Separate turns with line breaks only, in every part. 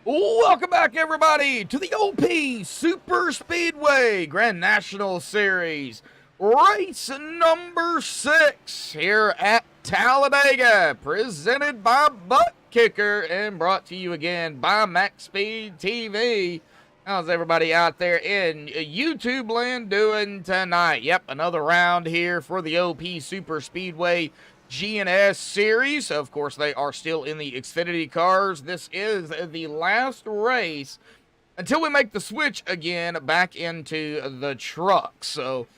Welcome back, everybody, to the OP Super Speedway Grand National Series, race number 6 here at Talladega, presented by Butt Kicker and brought to you again by MaxspeedTV. How's everybody out there in YouTube land doing tonight? Yep, another round here for the OP Super Speedway GNS series. Of course, they are still in the Xfinity cars. This is the last race until we make the switch again back into the trucks. So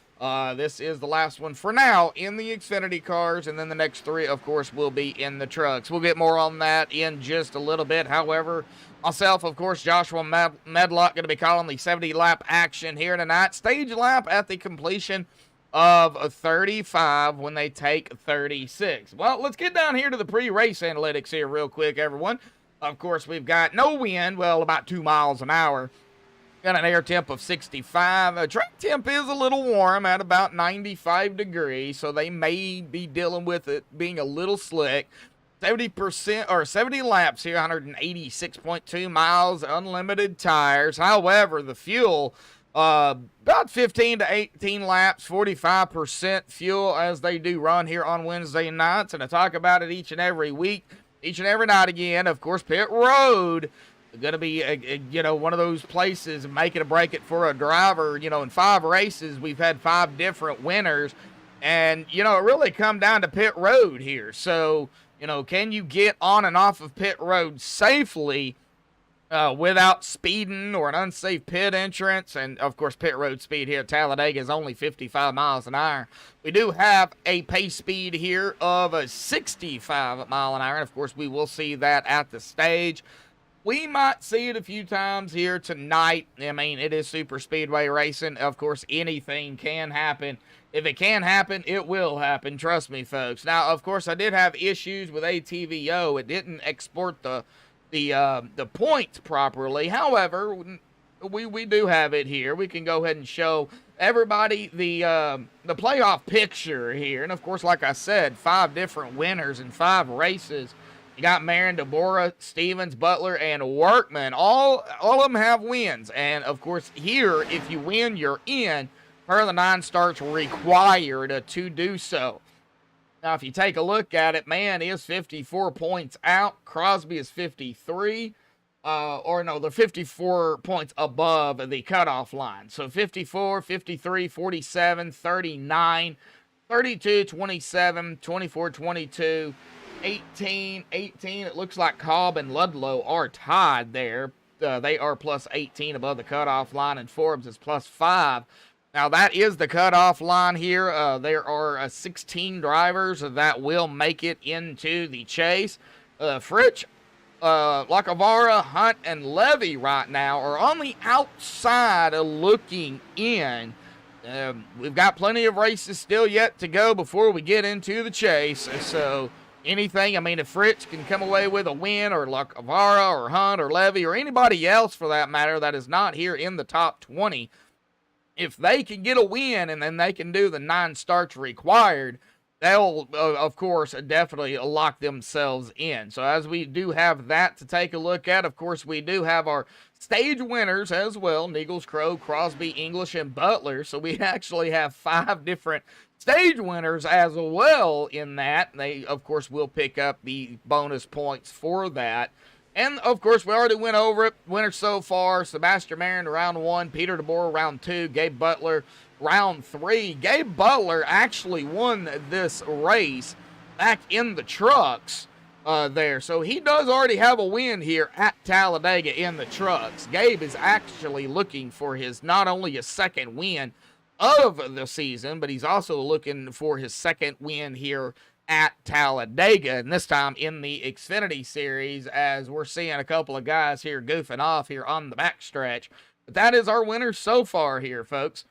this is the last one for now in the Xfinity cars, and then the next 3, of course, will be in the trucks. We'll get more on that in just a little bit. However, myself, of course, Joshua Medlock, going to be calling the 70-lap action here tonight. Stage lap at the completion of 35 when they take 36. Well, let's get down here to the pre-race analytics here real quick, everyone. Of course, we've got no wind, well, about 2 miles an hour. Got an air temp of 65. Track temp is a little warm at about 95 degrees, so they may be dealing with it being a little slick. 70% or 70 laps here, 186.2 miles, unlimited tires. However, the fuel, about 15 to 18 laps, 45% fuel as they do run here on Wednesday nights. And I talk about it each and every week, each and every night again. Of course, pit road going to be, one of those places make it or break it for a driver. In 5 races, we've had 5 different winners. And, it really come down to pit road here. So, can you get on and off of pit road safely without speeding or an unsafe pit entrance? And, of course, pit road speed here at Talladega is only 55 miles an hour. We do have a pace speed here of a 65 mile an hour. And, of course, we will see that at the stage. We might see it a few times here tonight. I mean, it is super speedway racing. Of course, anything can happen. If it can happen, it will happen. Trust me, folks. Now, of course, I did have issues with ATVO. It didn't export the points properly. However, we do have it here. We can go ahead and show everybody the playoff picture here. And of course, like I said, 5 different winners in 5 races. You got Marin, Deborah, Stevens, Butler, and Workman. All of them have wins. And of course, here, if you win, you're in. Per the 9 starts required to do so. Now, if you take a look at it, Mann is 54 points out. Crosby is 53. They're 54 points above the cutoff line. So 54, 53, 47, 39, 32, 27, 24, 22, 18. It looks like Cobb and Ludlow are tied there. They are plus 18 above the cutoff line, and Forbes is plus 5. Now, that is the cutoff line here. There are 16 drivers that will make it into the chase. Fritsch, Lacavara, Hunt, and Levy right now are on the outside looking in. We've got plenty of races still yet to go before we get into the chase. So anything, if Fritz can come away with a win, or Lacavara or Hunt or Levy or anybody else for that matter that is not here in the top 20, if they can get a win and then they can do the 9 starts required, they'll, of course, definitely lock themselves in. So as we do have that to take a look at, of course, we do have our stage winners as well. Nichols, Crow, Crosby, English, and Butler. So we actually have 5 different stage winners as well in that. They, of course, will pick up the bonus points for that. And, of course, we already went over it. Winners so far, Sebastian Marin, round 1. Peter DeBoer, round 2. Gabe Butler, round 3. Gabe Butler actually won this race back in the trucks there. So he does already have a win here at Talladega in the trucks. Gabe is actually looking for his, not only his 2nd win of the season, but he's also looking for his 2nd win here at Talladega, and this time in the Xfinity series, as we're seeing a couple of guys here goofing off here on the backstretch. But that is our winner so far here, folks.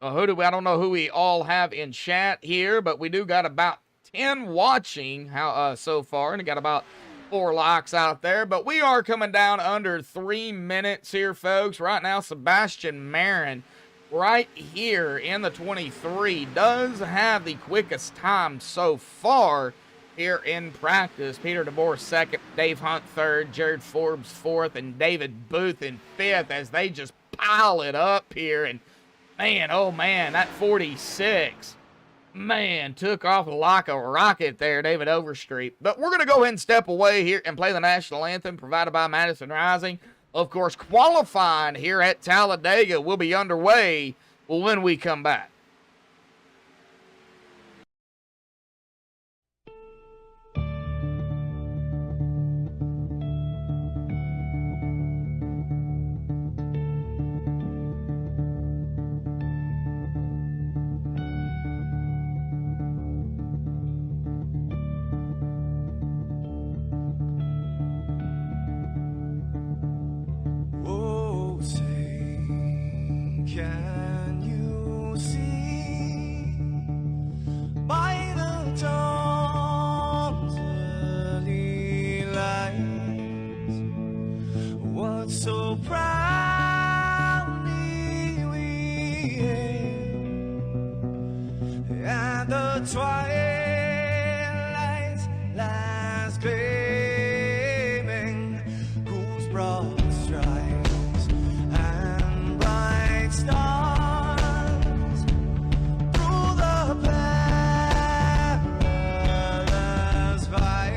I don't know who we all have in chat here, but we do got about 10 watching so far, and we got about 4 likes out there. But we are coming down under 3 minutes here, folks. Right now, Sebastian Marin right here in the 23 does have the quickest time so far here in practice. Peter DeBoer second, Dave Hunt third, Jared Forbes fourth, and David Booth in fifth as they just pile it up here. And man, oh man, that 46, man, took off like a rocket there, David Overstreet. But we're going to go ahead and step away here and play the national anthem provided by Madison Rising. Of course, qualifying here at Talladega will be underway when we come back.
So proudly we hailed, and the twilight's last gleaming, whose broad stripes and bright stars through the perilous fight.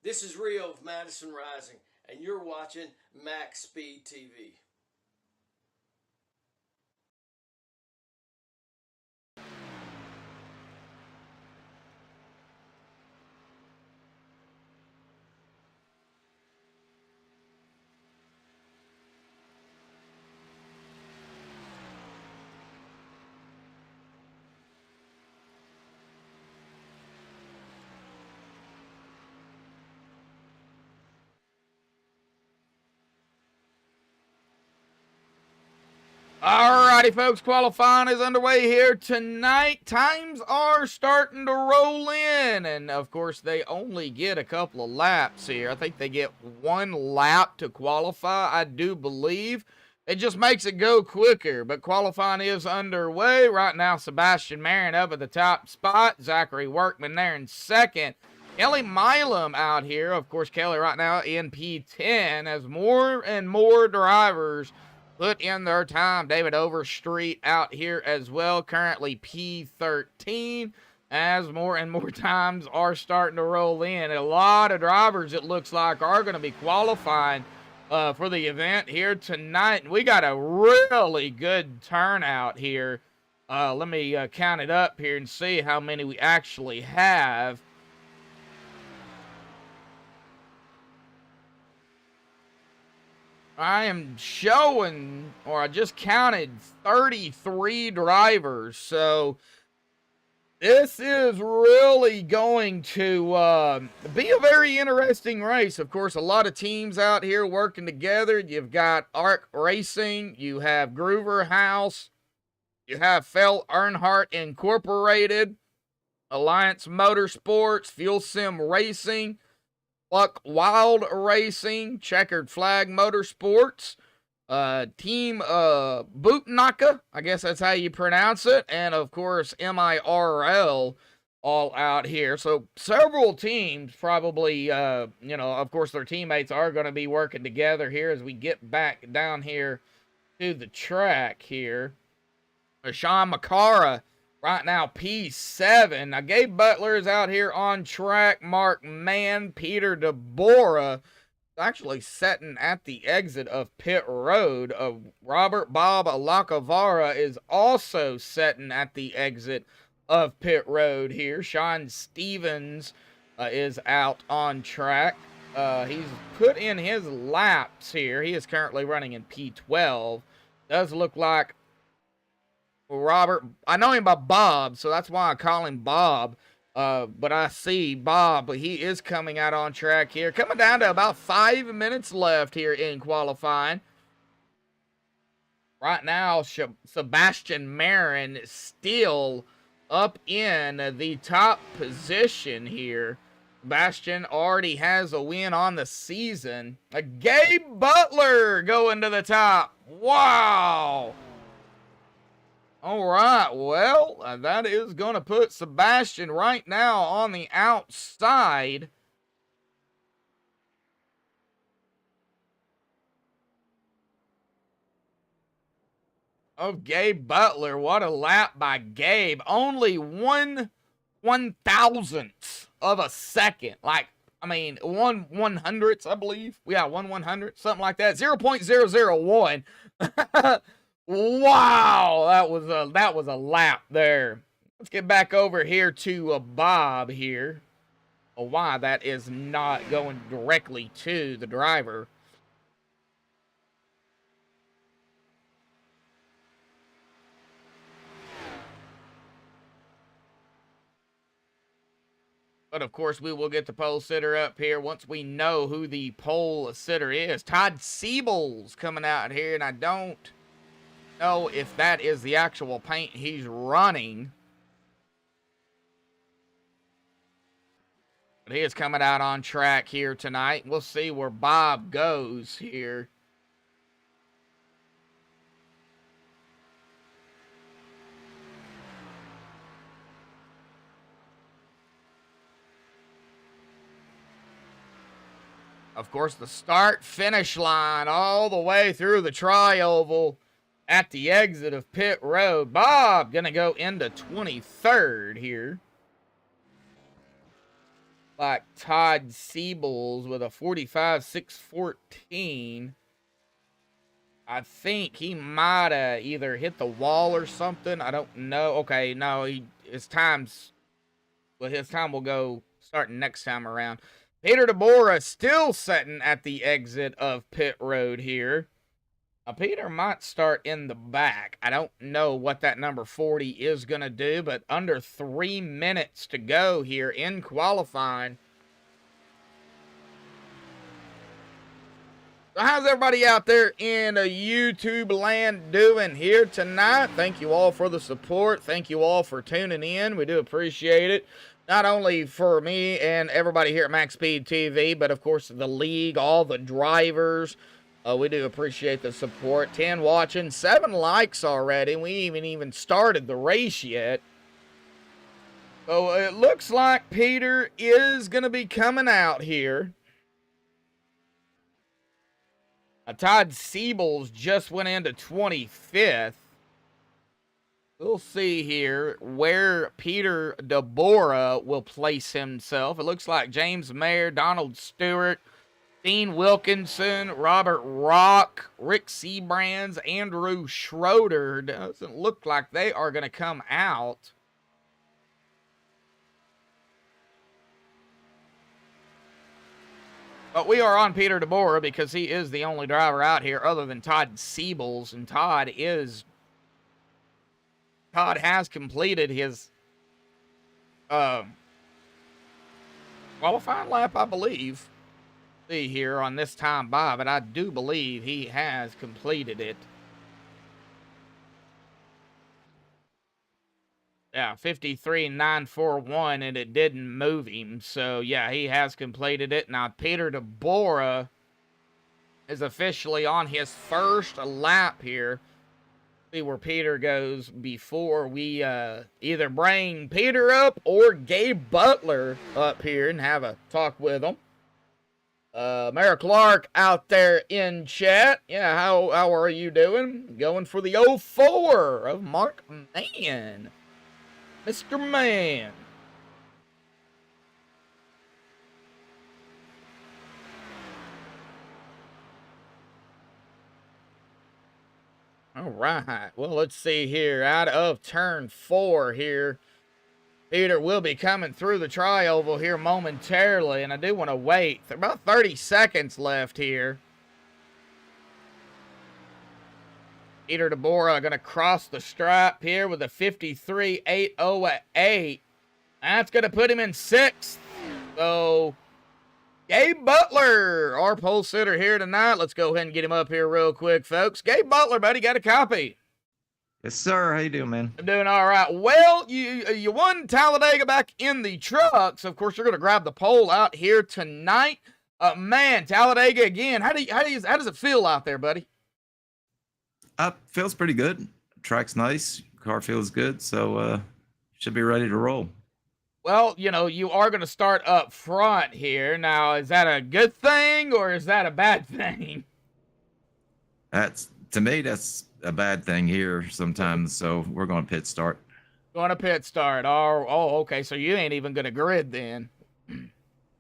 This is Rio of Madison Rising, and you're watching MaxspeedTV.
Alrighty, folks, qualifying is underway here tonight. Times are starting to roll in, and of course, they only get a couple of laps here. I think they get 1 lap to qualify, I do believe. It just makes it go quicker, but qualifying is underway. Right now, Sebastian Marin up at the top spot. Zachary Workman there in second. Kelly Milam out here. Of course, Kelly right now in P10 as more and more drivers put in their time. David Overstreet out here as well, currently P13, as more and more times are starting to roll in. A lot of drivers, it looks like, are going to be qualifying for the event here tonight. And we got a really good turnout here. Let me count it up here and see how many we actually have. I am showing, or I just counted 33 drivers. So this is really going to be a very interesting race. Of course, a lot of teams out here working together. You've got Arc Racing, you have Groover House, you have Fell Earnhardt Incorporated, Alliance Motorsports, Fuel Sim Racing, Buck Wild Racing, Checkered Flag Motorsports, Team Bootnaka, I guess that's how you pronounce it, and of course MIRL all out here. So several teams probably, of course their teammates are going to be working together here as we get back down here to the track here. Sean Macara right now, P7. Now, Gabe Butler is out here on track. Mark Mann, Peter DeBora actually sitting at the exit of pit road. Robert Bob Lacavara is also sitting at the exit of pit road here. Sean Stevens is out on track. He's put in his laps here. He is currently running in P12. Does look like Robert, I know him by Bob, so that's why I call him Bob. But I see Bob, but he is coming out on track here. Coming down to about 5 minutes left here in qualifying. Right now, Sebastian Marin is still up in the top position here. Sebastian already has a win on the season. Gabe Butler going to the top. Wow. All right, well, that is going to put Sebastian right now on the outside of Gabe Butler. What a lap by Gabe. Only 1/1000th of a second. Like, I mean, 1/100th, I believe. Yeah, 1/100th, something like that. 0.001. Wow, that was a lap there. Let's get back over here to Bob here. Why that is not going directly to the driver. But of course, we will get the pole sitter up here once we know who the pole sitter is. Todd Siebel's coming out here, and I don't know if that is the actual paint he's running. But he is coming out on track here tonight. We'll see where Bob goes here. Of course, the start-finish line all the way through the tri-oval at the exit of pit road. Bob gonna go into 23rd here. Like Todd Siebel's with a 45.614. I think he might have either hit the wall or something. I don't know. Okay, no, his time will go starting next time around. Peter DeBora still sitting at the exit of pit road here. Now, Peter might start in the back. I don't know what that number 40 is going to do, but under 3 minutes to go here in qualifying. So how's everybody out there in YouTube land doing here tonight? Thank you all for the support. Thank you all for tuning in. We do appreciate it. Not only for me and everybody here at MaxspeedTV, but of course the league, all the drivers. We do appreciate the support. 10 watching, 7 likes already. We haven't even started the race yet. So it looks like Peter is going to be coming out here. Todd Siebels just went into 25th. We'll see here where Peter DeBora will place himself. It looks like James Mayer, Donald Stewart, Dean Wilkinson, Robert Rock, Rick Seabrands, Andrew Schroeder. Doesn't look like they are going to come out. But we are on Peter DeBora because he is the only driver out here other than Todd Siebels. And Todd has completed his qualifying lap, I believe. See here on this time by, but I do believe he has completed it. Yeah, 53.941, and it didn't move him. So, yeah, he has completed it. Now, Peter DeBora is officially on his first lap here. See where Peter goes before we either bring Peter up or Gabe Butler up here and have a talk with him. Mayor Clark out there in chat. Yeah, how are you doing? Going for the 04 of Mark Mann. Mr. Man. All right. Well, let's see here. Out of turn 4 here. Peter will be coming through the tri-oval here momentarily, and I do want to wait. About 30 seconds left here. Peter DeBora going to cross the stripe here with a 53.808. That's going to put him in 6th. So, Gabe Butler, our pole sitter here tonight. Let's go ahead and get him up here real quick, folks. Gabe Butler, buddy, got a copy?
Yes, sir. How you doing, man?
I'm doing all right. Well, you won Talladega back in the trucks. Of course, you're going to grab the pole out here tonight. Man, Talladega again. How does it feel out there, buddy?
Feels pretty good. Track's nice. Car feels good. So, should be ready to roll.
Well, you are going to start up front here. Now, is that a good thing or is that a bad thing?
To me, that's a bad thing here sometimes. So we're going to pit start.
Going to pit start. Oh, okay. So you ain't even going to grid then.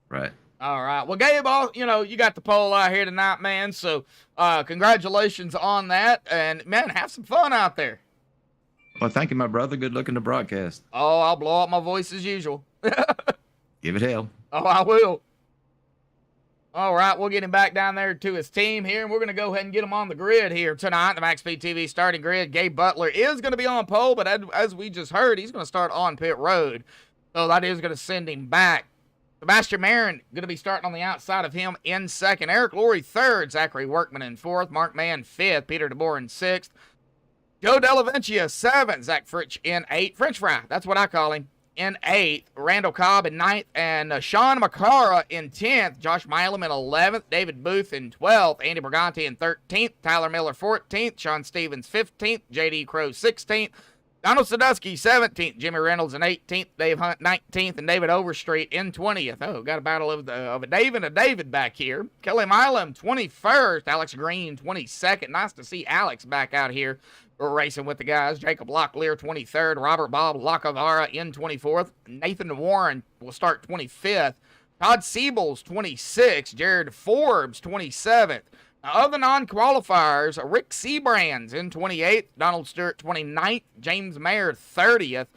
Right.
All right. Well, Gabe, you got the pole out here tonight, man. So, congratulations on that. And, man, have some fun out there.
Well, thank you, my brother. Good looking to broadcast.
Oh, I'll blow up my voice as usual.
Give it hell.
Oh, I will. All right. We'll get him back down there to his team here, and we're going to go ahead and get him on the grid here tonight. The MaxspeedTV starting grid. Gabe Butler is going to be on pole, but as we just heard, he's going to start on pit road. So that is going to send him back. Sebastian Marin going to be starting on the outside of him in 2nd. Eric Laurie 3rd. Zachary Workman in 4th. Mark Mann 5th. Peter DeBoer in 6th. Joe Delaventia 7th. Zach Fritsch in 8th. French Fry, that's what I call him, in 8th. Randall Cobb in 9th. And Sean McCara in 10th. Josh Milam in 11th. David Booth in 12th. Andy Briganti in 13th. Tyler Miller 14th. Sean Stevens 15th. J.D. Crow 16th. Donald Sadusky, 17th. Jimmy Reynolds in 18th. Dave Hunt, 19th. And David Overstreet in 20th. Oh, got a battle of a Dave and a David back here. Kelly Milam, 21st. Alex Green, 22nd. Nice to see Alex back out here racing with the guys. Jacob Locklear, 23rd. Robert Bob Lacavara in 24th. Nathan Warren will start 25th. Todd Siebels, 26th. Jared Forbes, 27th. Now, other non-qualifiers, Rick Seabrands in 28th, Donald Stewart 29th, James Mayer 30th,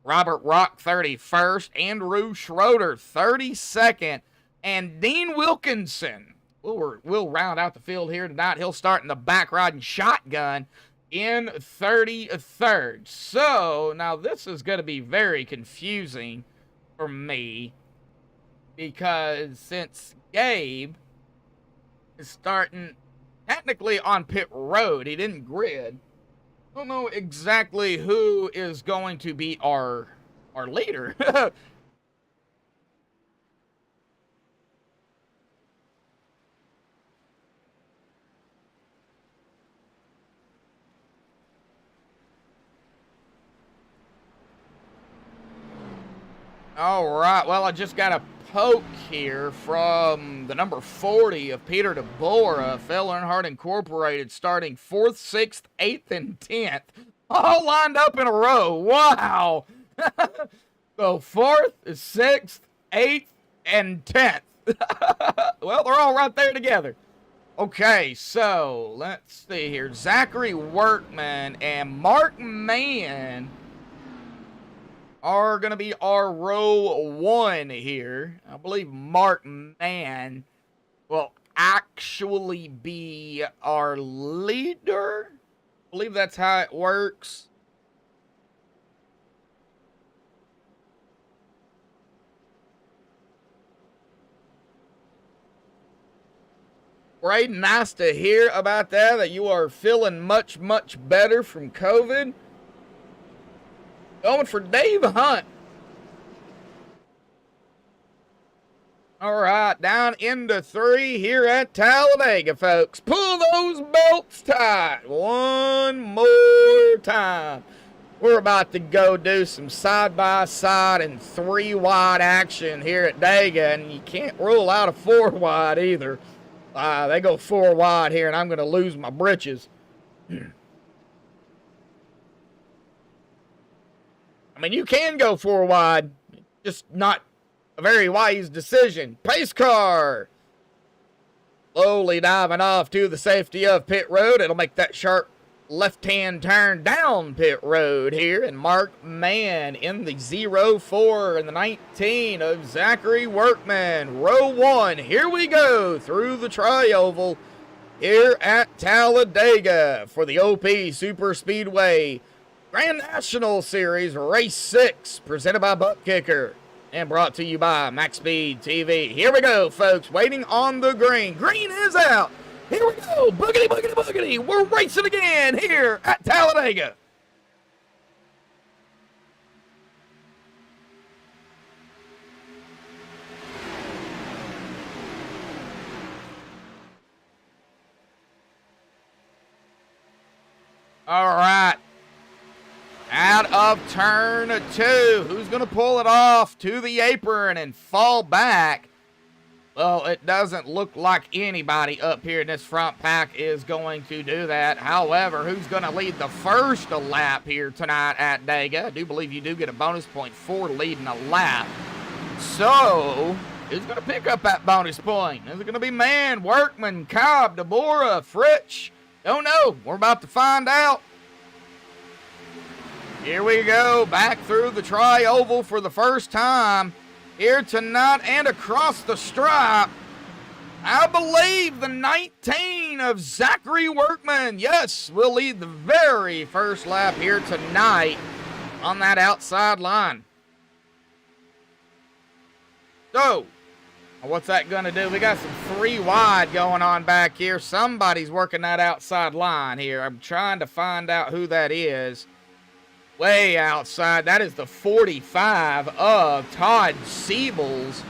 Robert Rock 31st, Andrew Schroeder 32nd, and Dean Wilkinson. We'll round out the field here tonight. He'll start in the back riding shotgun in 33rd. So, now this is going to be very confusing for me because since Gabe is starting technically on pit road. He didn't grid. Don't know exactly who is going to be our leader. All right, well, I just got a poke here from the number 40 of Peter DeBora, Phil Earnhardt Incorporated, starting 4th, 6th, 8th, and 10th, all lined up in a row. Wow. So 4th, 6th, 8th, and 10th. Well, they're all right there together. Okay, so let's see here. Zachary Workman and Mark Mann are going to be our row 1 here. I believe Mark Mann will actually be our leader. I believe that's how it works. Right, nice to hear about that you are feeling much, much better from COVID. Going for Dave Hunt. All right, down into 3 here at Talladega, folks. Pull those bolts tight. One more time. We're about to go do some side-by-side and 3-wide action here at Dega, and you can't rule out a 4-wide either. They go 4 wide here, and I'm going to lose my britches. I mean, you can go 4 wide, just not a very wise decision. Pace car slowly diving off to the safety of pit road. It'll make that sharp left-hand turn down pit road here. And Mark Mann in the 04 and the 19 of Zachary Workman. Row 1, here we go through the tri-oval here at Talladega for the OP Super Speedway Grand National Series Race 6, presented by Butt Kicker and brought to you by MaxspeedTV. Here we go, folks, waiting on the green. Green is out. Here we go, boogity, boogity, boogity. We're racing again here at Talladega. All right. Out of turn 2. Who's going to pull it off to the apron and fall back? Well, it doesn't look like anybody up here in this front pack is going to do that. However, who's going to lead the first lap here tonight at Dega? I do believe you do get a bonus point for leading a lap. So, who's going to pick up that bonus point? Is it going to be Mann, Workman, Cobb, DeBora, Fritsch? Don't know. We're about to find out. Here we go, back through the tri-oval for the first time here tonight and across the stripe. I believe the 19 of Zachary Workman, yes, will lead the very first lap here tonight on that outside line. So, what's that going to do? We got some 3 wide going on back here. Somebody's working that outside line here. I'm trying to find out who that is. Way outside, that is the 45 of Todd Siebels.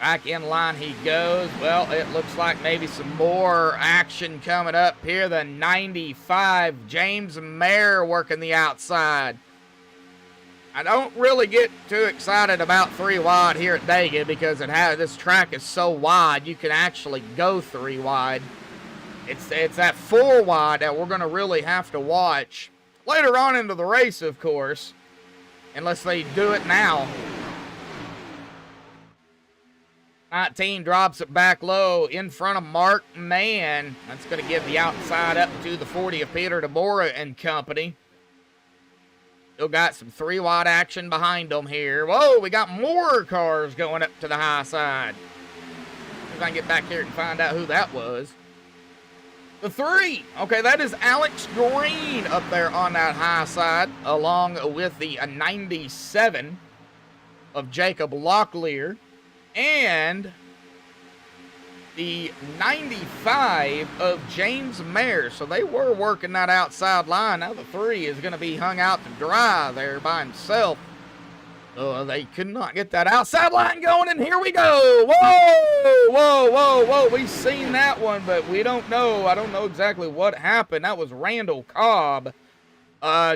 Back in line he goes. Well, it looks like maybe some more action coming up here. The 95, James Mayer working the outside. I don't really get too excited about 3 wide here at Dega because this track is so wide, you can actually go 3 wide. It's that 4 wide that we're going to really have to watch later on into the race, of course, unless they do it now. 19 drops it back low in front of Mark Mann. That's going to give the outside up to the 40 of Peter DeBora and company. Still got some 3 wide action behind them here. Whoa, we got more cars going up to the high side. See if I can get back here and find out who that was. The 3, okay, that is Alex Green up there on that high side, along with the 97 of Jacob Locklear. And the 95 of James Mayer. So they were working that outside line. Now the 3 is going to be hung out to dry there by himself. They could not get that outside line going, and here we go. Whoa, whoa, whoa, whoa. We've seen that one, but we don't know. I don't know exactly what happened. That was Randall Cobb.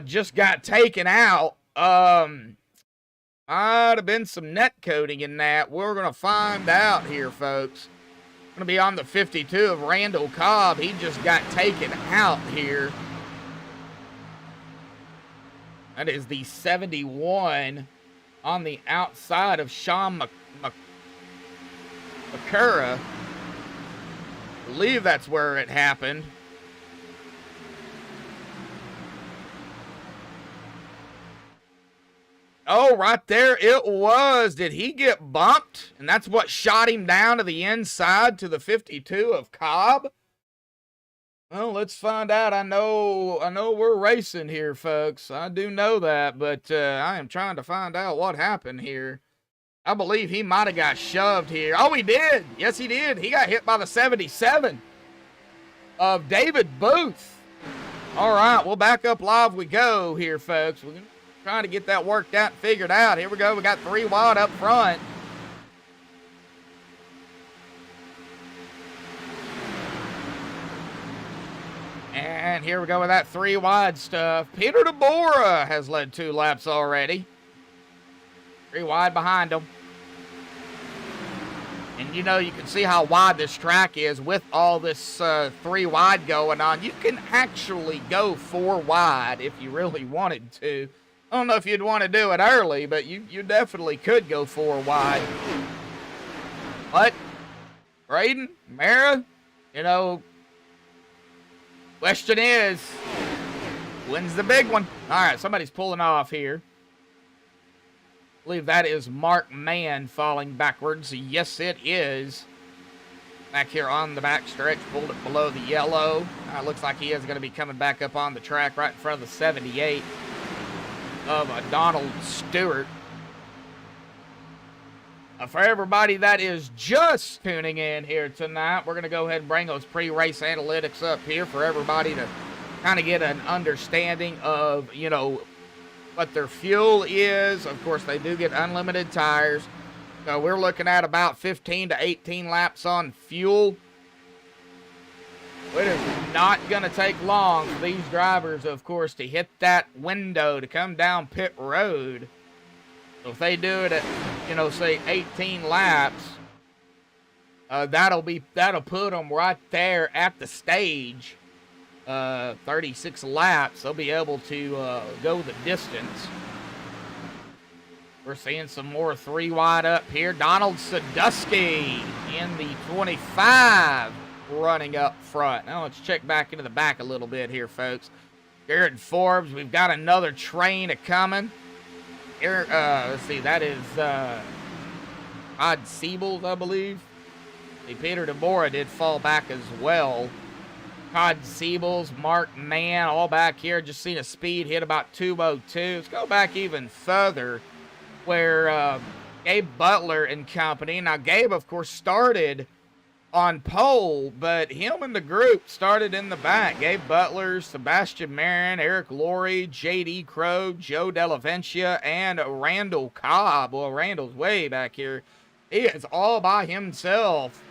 Just got taken out. Might have been some net coding in that. We're going to find out here, folks. Going to be on the 52 of Randall Cobb. He just got taken out here. That is the 71 on the outside of Sean McCurra. I believe that's where it happened. Oh, right there it was. Did he get bumped? And that's what shot him down to the inside to the 52 of Cobb? Well, let's find out. I know we're racing here, folks. I do know that, but I am trying to find out what happened here. I believe he might have got shoved here. Oh, he did. Yes, he did. He got hit by the 77 of David Booth. All right, we'll back up live we go here, folks. We're trying to get that worked out and figured out. Here we go. We got 3 wide up front. And here we go with that 3 wide stuff. Peter DeBora has led 2 laps already. 3 wide behind him. And you know, you can see how wide this track is with all this 3 wide going on. You can actually go 4 wide if you really wanted to. I don't know if you'd want to do it early, but you definitely could go 4 wide. But Braden, Mara, you know, question is, when's the big one? All right, somebody's pulling off here. I believe that is Mark Mann falling backwards. Yes, it is. Back here on the back stretch, pulled it below the yellow. Looks like he is going to be coming back up on the track right in front of the 78 of Donald Stewart. For everybody that is just tuning in here tonight, we're going to go ahead and bring those pre-race analytics up here for everybody to kind of get an understanding of, you know, what their fuel is. Of course, they do get unlimited tires. So we're looking at about 15 to 18 laps on fuel. It is not going to take long for these drivers, of course, to hit that window to come down pit road. So if they do it at, you know, say 18 laps, that'll put them right there at the stage. 36 laps, they'll be able to go the distance. We're seeing some more 3 wide up here. Donald Sadusky in the 25 running up front. Now let's check back into the back a little bit here, folks. Jared Forbes, we've got another train a-coming. Here, let's see, that is Todd Siebels, I believe. See, Peter DeBora did fall back as well. Todd Siebels, Mark Mann, all back here. Just seen a speed hit about 202. Let's go back even further where Gabe Butler and company. Now, Gabe, of course, started on pole, but him and the group started in the back. Gabe Butler, Sebastian Marin, Eric Laurie, J.D. Crow, Joe Delaventia, and Randall Cobb. Well, Randall's way back here. He is all by himself.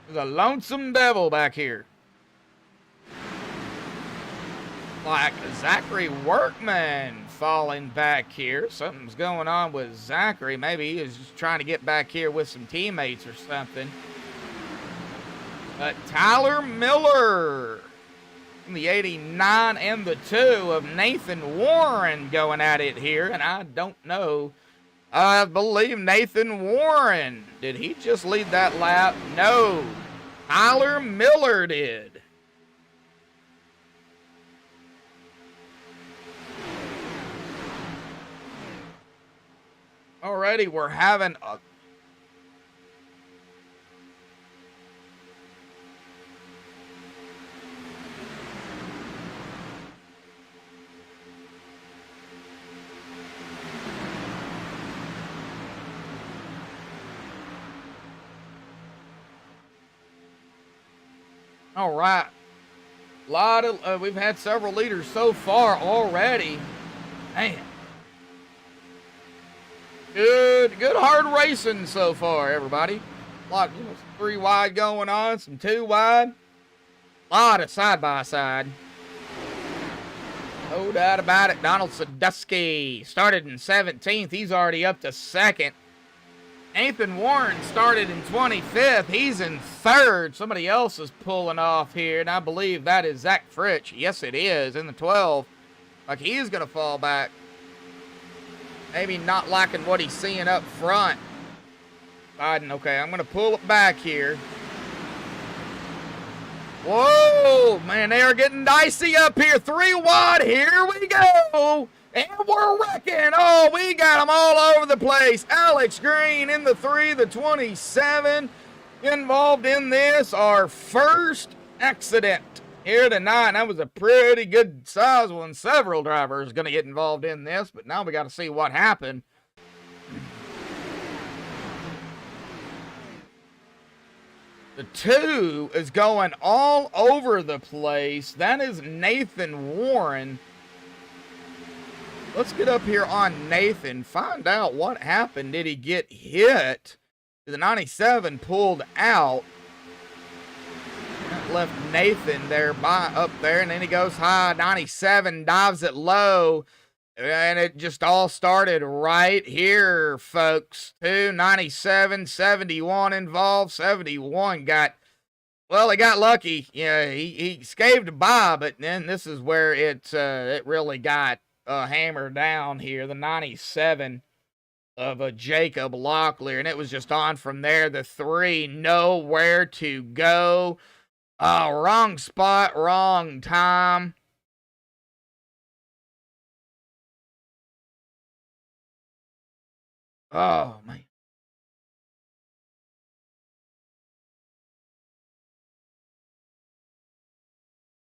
There's a lonesome devil back here. Like Zachary Workman falling back here. Something's going on with Zachary. Maybe he is just trying to get back here with some teammates or something. But Tyler Miller in the 89 and the 2 of Nathan Warren going at it here. And I don't know. I believe Nathan Warren. Did he just lead that lap? No. Tyler Miller did. Alrighty, we're having a All right. We've had several leaders so far already. Man. Good hard racing so far, everybody. A lot, some 3 wide going on, some 2 wide. A lot of side-by-side. No doubt about it. Donald Sadusky started in 17th. He's already up to 2nd. Nathan Warren started in 25th. He's in 3rd. Somebody else is pulling off here, and I believe that is Zach Fritsch. Yes, it is, in the 12. Like he's going to fall back. Maybe not liking what he's seeing up front. Biden, okay, I'm going to pull it back here. Whoa, man, they are getting dicey up here. 3 wide, here we go. And we're wrecking. Oh, we got them all over the place. Alex Green in the 3, the 27. Involved in this, our first accident here tonight. That was a pretty good size one. Several drivers going to get involved in this, but now we got to see what happened. The 2 is going all over the place. That is Nathan Warren. Let's get up here on Nathan. Find out what happened. Did he get hit? The 97 pulled out. That left Nathan there up there, and then he goes high. 97 dives it low. And it just all started right here, folks. 297, 71 involved. 71 got, well, he got lucky. Yeah, he scaved by, but then this is where it really got hammered down here. The 97 of a Jacob Locklear, and it was just on from there. The 3, nowhere to go. Wrong spot, wrong time. Oh, man.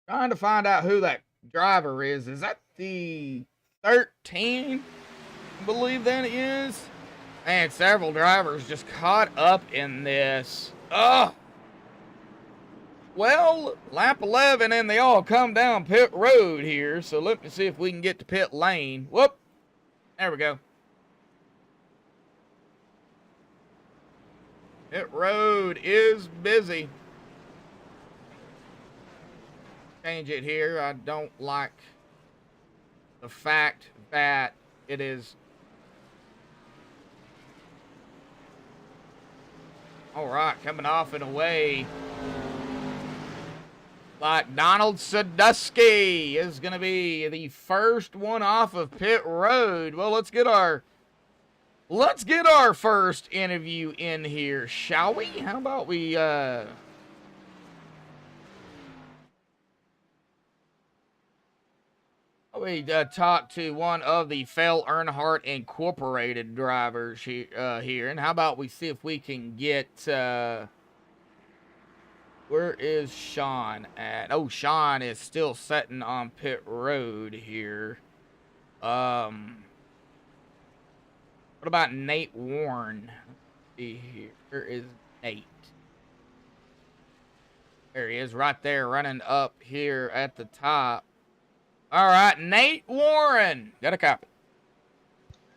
Trying to find out who that driver is. Is that the 13? I believe that is. Man, several drivers just caught up in this. Oh. Well, lap 11, and they all come down pit road here. So let me see if we can get to pit lane. Whoop. There we go. Pit road is busy. Change it here. I don't like the fact that it is. All right, coming off and away. Like Donald Sadusky is going to be the first one off of pit road. Well, let's get our first interview in here, shall we? How about we talk to one of the Fell Earnhardt Incorporated drivers here, and how about we see if we can get where is Sean at? Oh, Sean is still sitting on pit road here. What about Nate Warren? Let's see here. Where is Nate? There he is, right there, running up here at the top. All right, Nate Warren. Got a copy.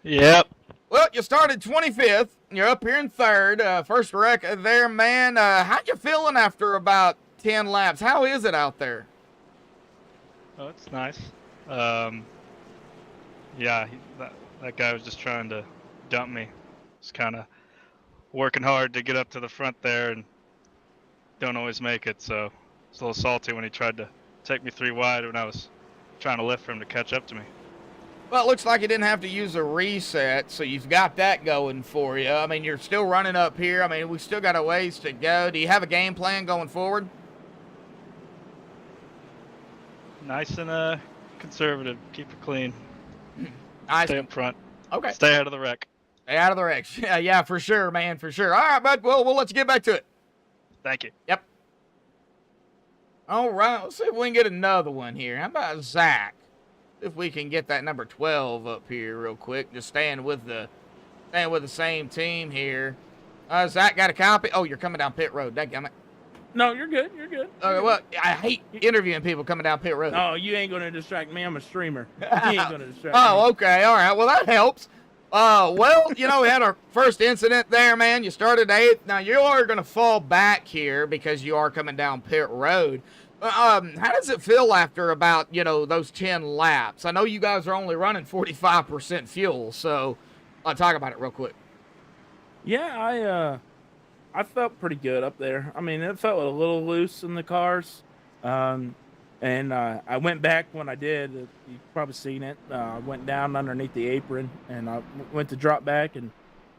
Yep.
Well, you started 25th. You're up here in 3rd. First wreck there, man. How you feeling after about 10 laps? How is it out there?
Oh, it's nice. Yeah, that guy was just trying to dump me. Just kind of working hard to get up to the front there and don't always make it. So it's a little salty when he tried to take me 3 wide when I was trying to lift for him to catch up to me.
Well, it looks like you didn't have to use a reset, so you've got that going for you. I mean, you're still running up here. I mean, we still got a ways to go. Do you have a game plan going forward?
Nice and conservative. Keep it clean.
Nice.
Stay up front.
Okay.
Stay out of the wreck.
Stay out of the wrecks. Yeah, for sure, man, for sure. All right, bud. Well, we'll let you get back to it.
Thank you.
Yep. All right. Let's see if we can get another one here. How about Zach? If we can get that number 12 up here real quick. Just staying with the same team here. Zach got a copy. Oh, you're coming down pit road. Dadgummit.
No, you're good. You're good.
Okay, well, I hate interviewing people coming down pit road.
No, you ain't gonna distract me. I'm a streamer. You ain't gonna distract me.
Oh, okay, all right. Well, that helps. Well, you know, we had our first incident there, man. You started 8th. Now you are gonna fall back here because you are coming down pit road. How does it feel after about, you know, those 10 laps? I know you guys are only running 45% fuel, so I'll talk about it real quick.
Yeah, I felt pretty good up there. I mean, it felt a little loose in the cars. And I went back when I did. You've probably seen it. I went down underneath the apron, and I went to drop back, and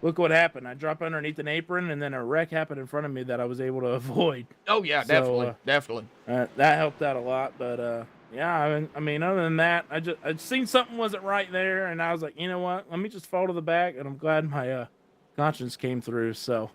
look what happened. I dropped underneath an apron, and then a wreck happened in front of me that I was able to avoid.
Oh, yeah,
So,
definitely.
That helped out a lot. But yeah, I mean, other than that, I'd seen something wasn't right there, and I was like, you know what? Let me just fall to the back, and I'm glad my conscience came through. So.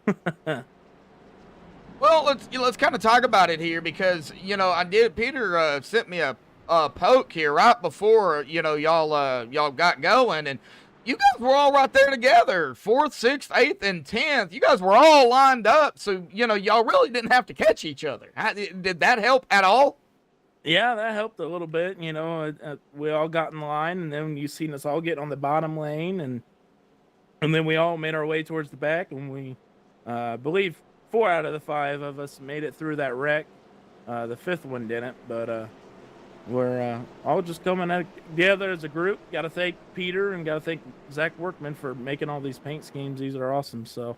Well, let's kind of talk about it here because, you know, Peter sent me a poke here right before, you know, y'all got going, and you guys were all right there together, 4th, 6th, 8th, and 10th. You guys were all lined up, so, you know, y'all really didn't have to catch each other. Did that help at all?
Yeah, that helped a little bit. You know, we all got in line, and then you seen us all get on the bottom lane, and then we all made our way towards the back, and we believe 4 out of the 5 of us made it through that wreck. The 5th one didn't, but we're all just coming together as a group. Got to thank Peter and got to thank Zach Workman for making all these paint schemes. These are awesome. So,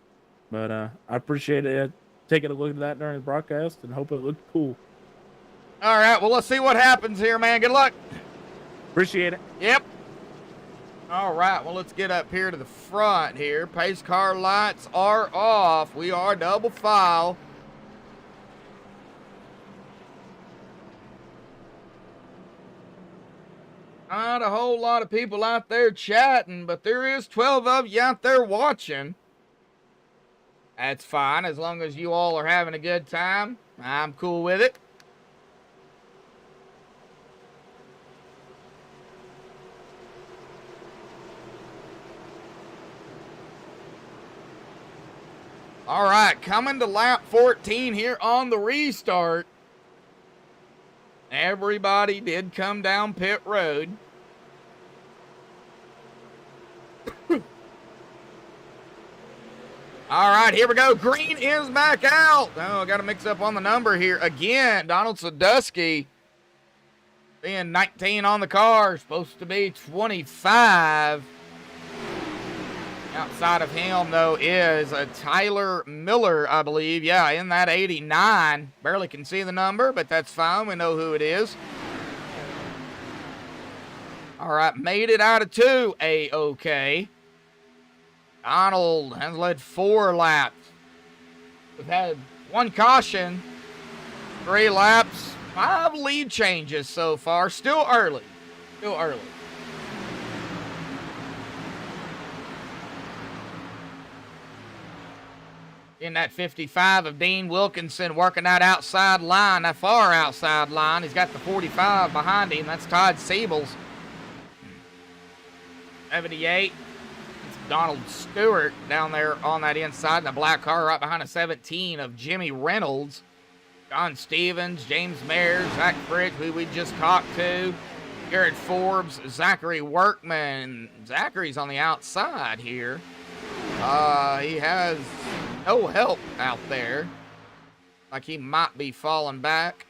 but I appreciate it. Taking a look at that during the broadcast and hope it looked cool.
All right, well, let's see what happens here, man. Good luck.
Appreciate it.
Yep. All right, well, let's get up here to the front here. Pace car lights are off. We are double file. Not a whole lot of people out there chatting, but there is 12 of you out there watching. That's fine, as long as you all are having a good time. I'm cool with it. All right, coming to lap 14 here on the restart. Everybody did come down pit road. All right, here we go. Green is back out. Oh, I got to mix up on the number here again. Donald Sadusky being 19 on the car, supposed to be 25. Outside of him, though, is Tyler Miller, I believe. Yeah, in that 89. Barely can see the number, but that's fine. We know who it is. All right, made it out of 2. A-OK. Donald has led 4 laps. We've had 1 caution, 3 laps, 5 lead changes so far. Still early. Still early. In that 55 of Dean Wilkinson working that outside line, that far outside line. He's got the 45 behind him. That's Todd Siebels. 78. It's Donald Stewart down there on that inside in the black car right behind a 17 of Jimmy Reynolds. John Stevens, James Mayer, Zach Fritz, who we just talked to. Garrett Forbes, Zachary Workman. Zachary's on the outside here. He has no help out there. Like he might be falling back.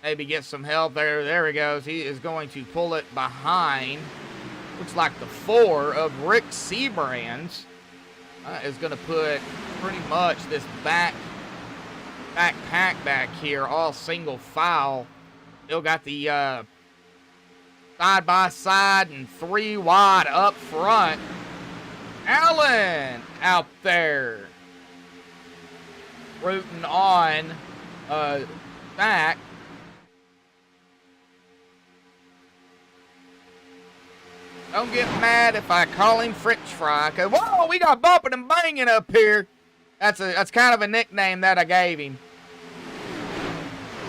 Maybe get some help there. There he goes. He is going to pull it behind. Looks like the 4 of Rick Seabrands is going to put pretty much this backpack back here, all single file. Still got the side by side and 3 wide up front. Allen out there rooting on Zach. Don't get mad if I call him French Fry. Cause whoa, we got bumping and banging up here. That's kind of a nickname that I gave him.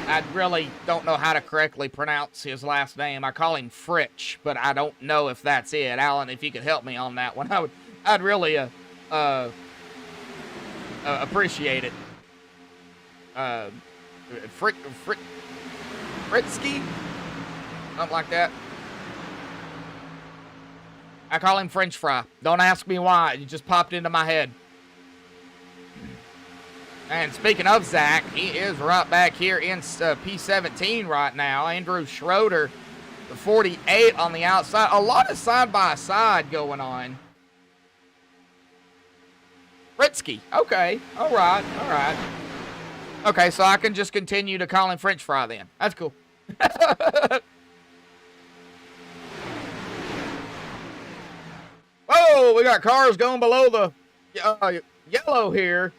I really don't know how to correctly pronounce his last name. I call him Fritch, but I don't know if that's it. Alan, if you could help me on that one, I'd really appreciate it. uh, Fritzky, something like that. I call him French Fry. Don't ask me why. It just popped into my head. And speaking of Zach, he is right back here in P17 right now. Andrew Schroeder, the 48 on the outside. A lot of side-by-side going on. Fritzky. Okay. All right. All right. Okay, so I can just continue to call him French Fry then. That's cool. Whoa, we got cars going below the yellow here.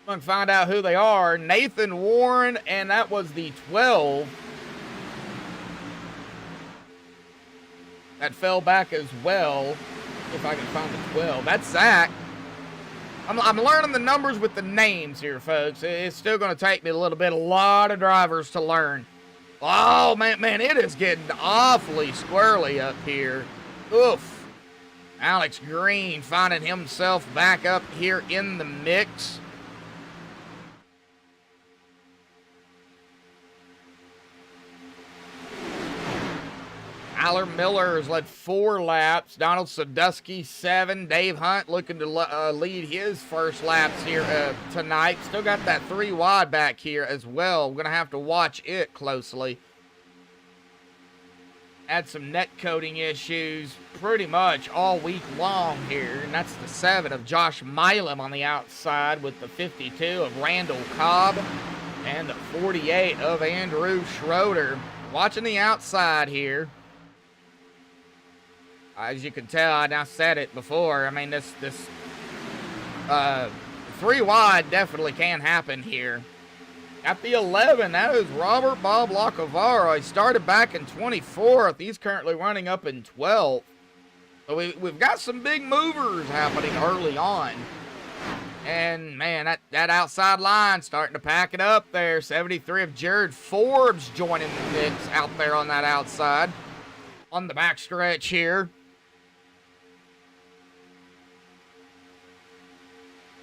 I'm going to find out who they are. Nathan Warren, and that was the 12. That fell back as well. If I can find the 12. That's Zach. I'm learning the numbers with the names here, folks. It's still going to take me a little bit. A lot of drivers to learn. Oh, man, it is getting awfully squirrely up here. Oof. Alex Green finding himself back up here in the mix. Tyler Miller has led 4 laps. Donald Sadusky, 7. Dave Hunt looking to lead his first laps here tonight. Still got that 3 wide back here as well. We're going to have to watch it closely. Had some net coating issues pretty much all week long here. And that's the 7 of Josh Milam on the outside with the 52 of Randall Cobb and the 48 of Andrew Schroeder. Watching the outside here. As you can tell, I said it before. I mean, this 3 wide definitely can happen here. At the 11, that is Robert Bob Lacavara. He started back in 24th. He's currently running up in 12th. So we've got some big movers happening early on. And, man, that outside line starting to pack it up there. 73 of Jared Forbes joining the mix out there on that outside. On the backstretch here.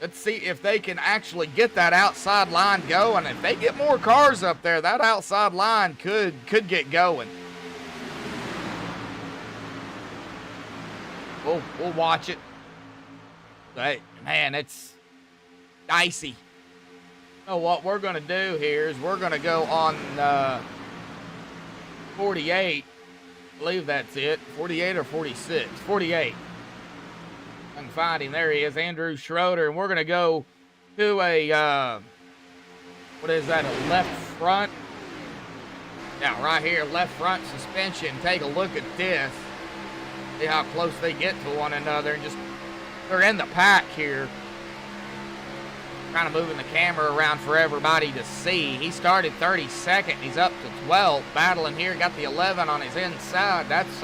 Let's see if they can actually get that outside line going. If they get more cars up there, that outside line could get going. We'll watch it. But, man, it's dicey. You know what we're going to do here is we're going to go on 48. I believe that's it. 48 or 46? 48. I can find him. There he is, Andrew Schroeder. And we're going to go to a, what is that, a left front? Yeah, right here, left front suspension. Take a look at this. See how close they get to one another. And just, they're in the pack here. Kind of moving the camera around for everybody to see. He started 32nd. He's up to 12th. Battling here. Got the 11 on his inside. That's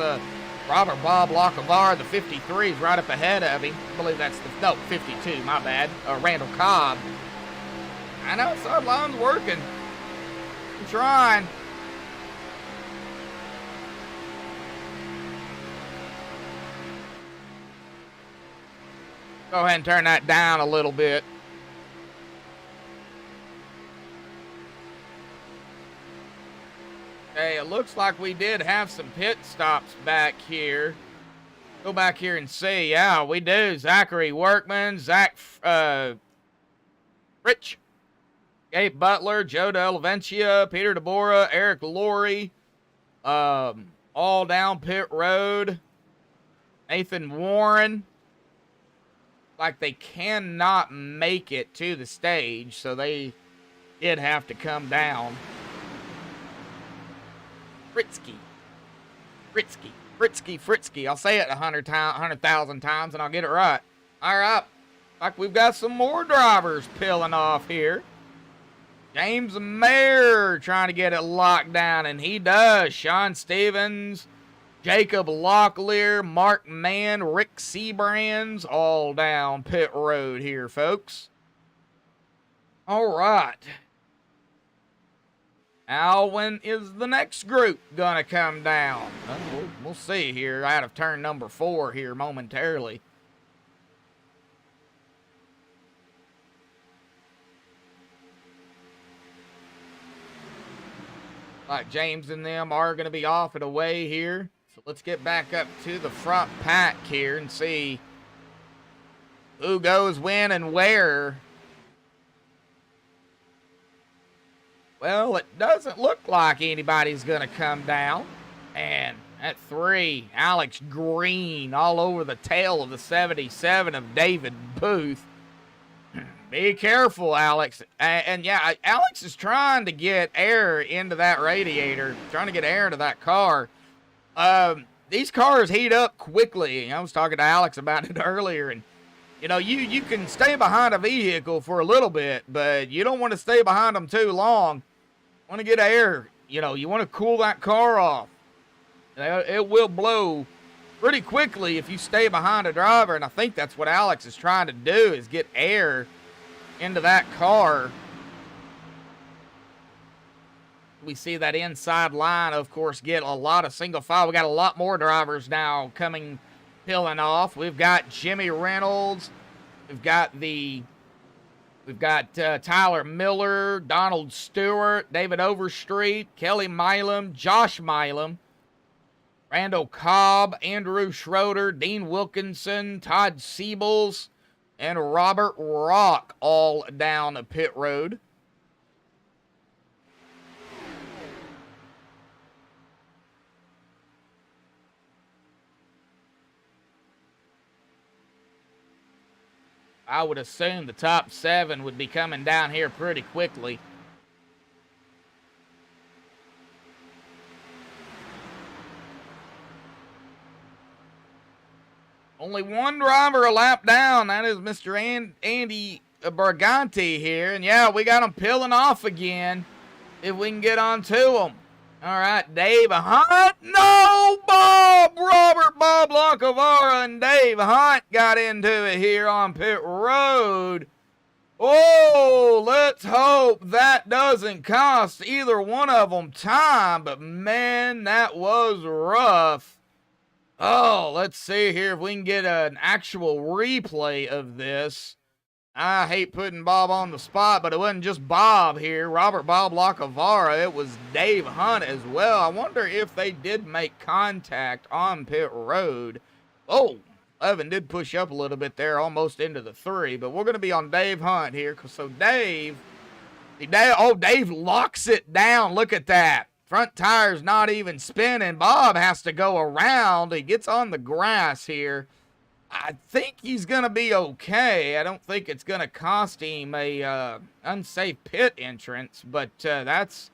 Robert Bob Lacavara. The 53 is right up ahead of him. I believe that's the, no, 52, my bad. Randall Cobb. I know, sideline's working. I'm trying. Go ahead and turn that down a little bit. Okay, it looks like we did have some pit stops back here. Go back here and see. Yeah, we do. Zachary Workman, Zach Rich, Gabe Butler, Joe Delavencia, Peter DeBora, Eric Laurie, all down pit road. Nathan Warren. Like they cannot make it to the stage, so they did have to come down. Fritzky. I'll say it 100,000 times and I'll get it right. All right. Like we've got some more drivers peeling off here. James Mayer trying to get it locked down, and he does. Sean Stevens, Jacob Locklear, Mark Mann, Rick Seabrands, all down pit road here, folks. All right. Now, when is the next group gonna come down? We'll see here out of turn number 4 here momentarily. Like James and them are going to be off and away here. So let's get back up to the front pack here and see who goes when and where. Well, it doesn't look like anybody's going to come down. And at 3, Alex Green all over the tail of the 77 of David Booth. Be careful, Alex. And yeah, Alex is trying to get air into that radiator, trying to get air into that car. These cars heat up quickly. I was talking to Alex about it earlier, and you know, you can stay behind a vehicle for a little bit, but you don't want to stay behind them too long. You want to get air. You know, you want to cool that car off. It will blow pretty quickly if you stay behind a driver, and I think that's what Alex is trying to do, is get air into that car. We see that inside line, of course, get a lot of single file. We got a lot more drivers now peeling off. We've got Jimmy Reynolds. We've got Tyler Miller, Donald Stewart, David Overstreet, Kelly Milam, Josh Milam, Randall Cobb, Andrew Schroeder, Dean Wilkinson, Todd Siebels, and Robert Rock all down pit road. I would assume the top 7 would be coming down here pretty quickly. Only one driver a lap down. That is Mr. Andy Berganti here. And yeah, we got him peeling off again. If we can get on to him. All right, Dave Hunt. No, Robert Locavara and Dave Hunt got into it here on pit road. Oh, let's hope that doesn't cost either one of them time. But man, that was rough. Oh, let's see here if we can get an actual replay of this. I hate putting Bob on the spot, but it wasn't just Bob here. Bob Locavara. It was Dave Hunt as well. I wonder if they did make contact on pit road. Oh, Evan did push up a little bit there, almost into the 3, but we're going to be on Dave Hunt here. So Dave locks it down. Look at that. Front tire's not even spinning. Bob has to go around. He gets on the grass here. I think he's going to be okay. I don't think it's going to cost him a unsafe pit entrance, but that's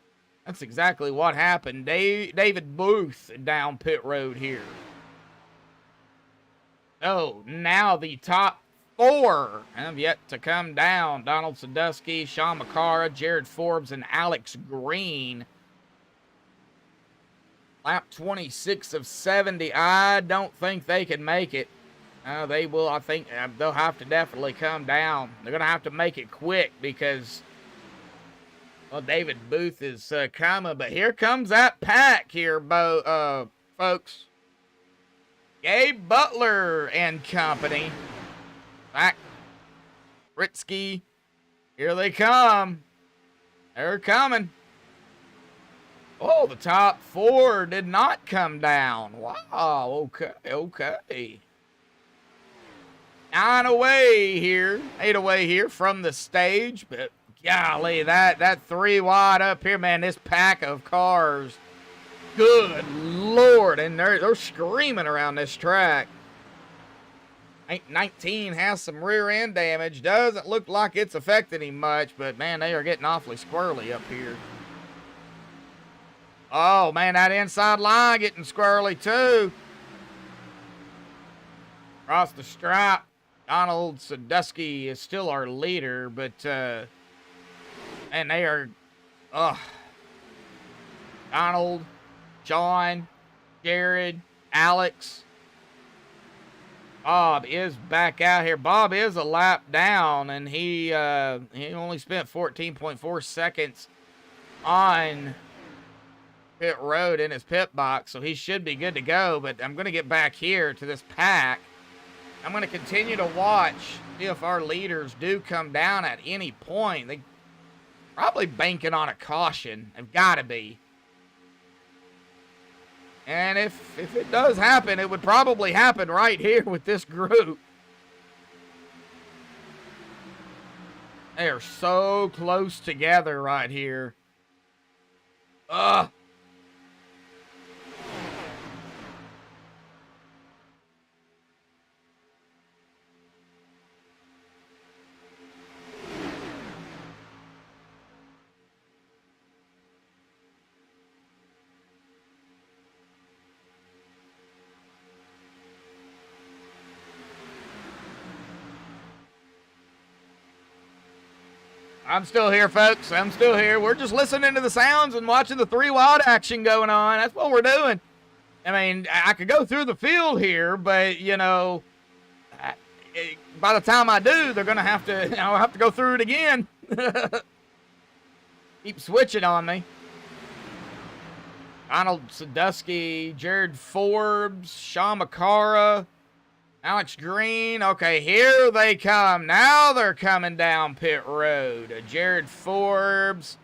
exactly what happened. David Booth down pit road here. Oh, now the top 4 have yet to come down. Donald Sadusky, Sean McCara, Jared Forbes, and Alex Green. Lap 26 of 70. I don't think they can make it. They will. I think they'll have to definitely come down. They're going to have to make it quick because, well, David Booth is coming. But here comes that pack here, folks. Gabe Butler and company. Back. Britsky. Here they come. They're coming. Oh, the top 4 did not come down. Wow, okay. 8 away here from the stage. But golly, that 3 wide up here, man, this pack of cars. Good Lord, and they're screaming around this track. 19 has some rear end damage. Doesn't look like it's affecting him much, but man, they are getting awfully squirrely up here. Oh, man, that inside line getting squirrely, too. Across the stripe, Donald Sadusky is still our leader, but, and they are, Donald, John, Jared, Alex. Bob is back out here. Bob is a lap down, and he only spent 14.4 seconds on pit road in his pit box, so he should be good to go. But I'm going to get back here to this pack. I'm going to continue to watch, see if our leaders do come down at any point. They probably banking on a caution. They've got to be. And if it does happen, it would probably happen right here with this group. They are so close together right here. Ugh. I'm still here, folks. I'm still here. We're just listening to the sounds and watching the 3 wide action going on. That's what we're doing. I mean, I could go through the field here, but, you know, by the time I do, they're going to have to, I'll have to go through it again. Keep switching on me. Donald Sadusky, Jared Forbes, Sean McCara, Alex Green. Okay, here they come. Now they're coming down pit road. Jared Forbes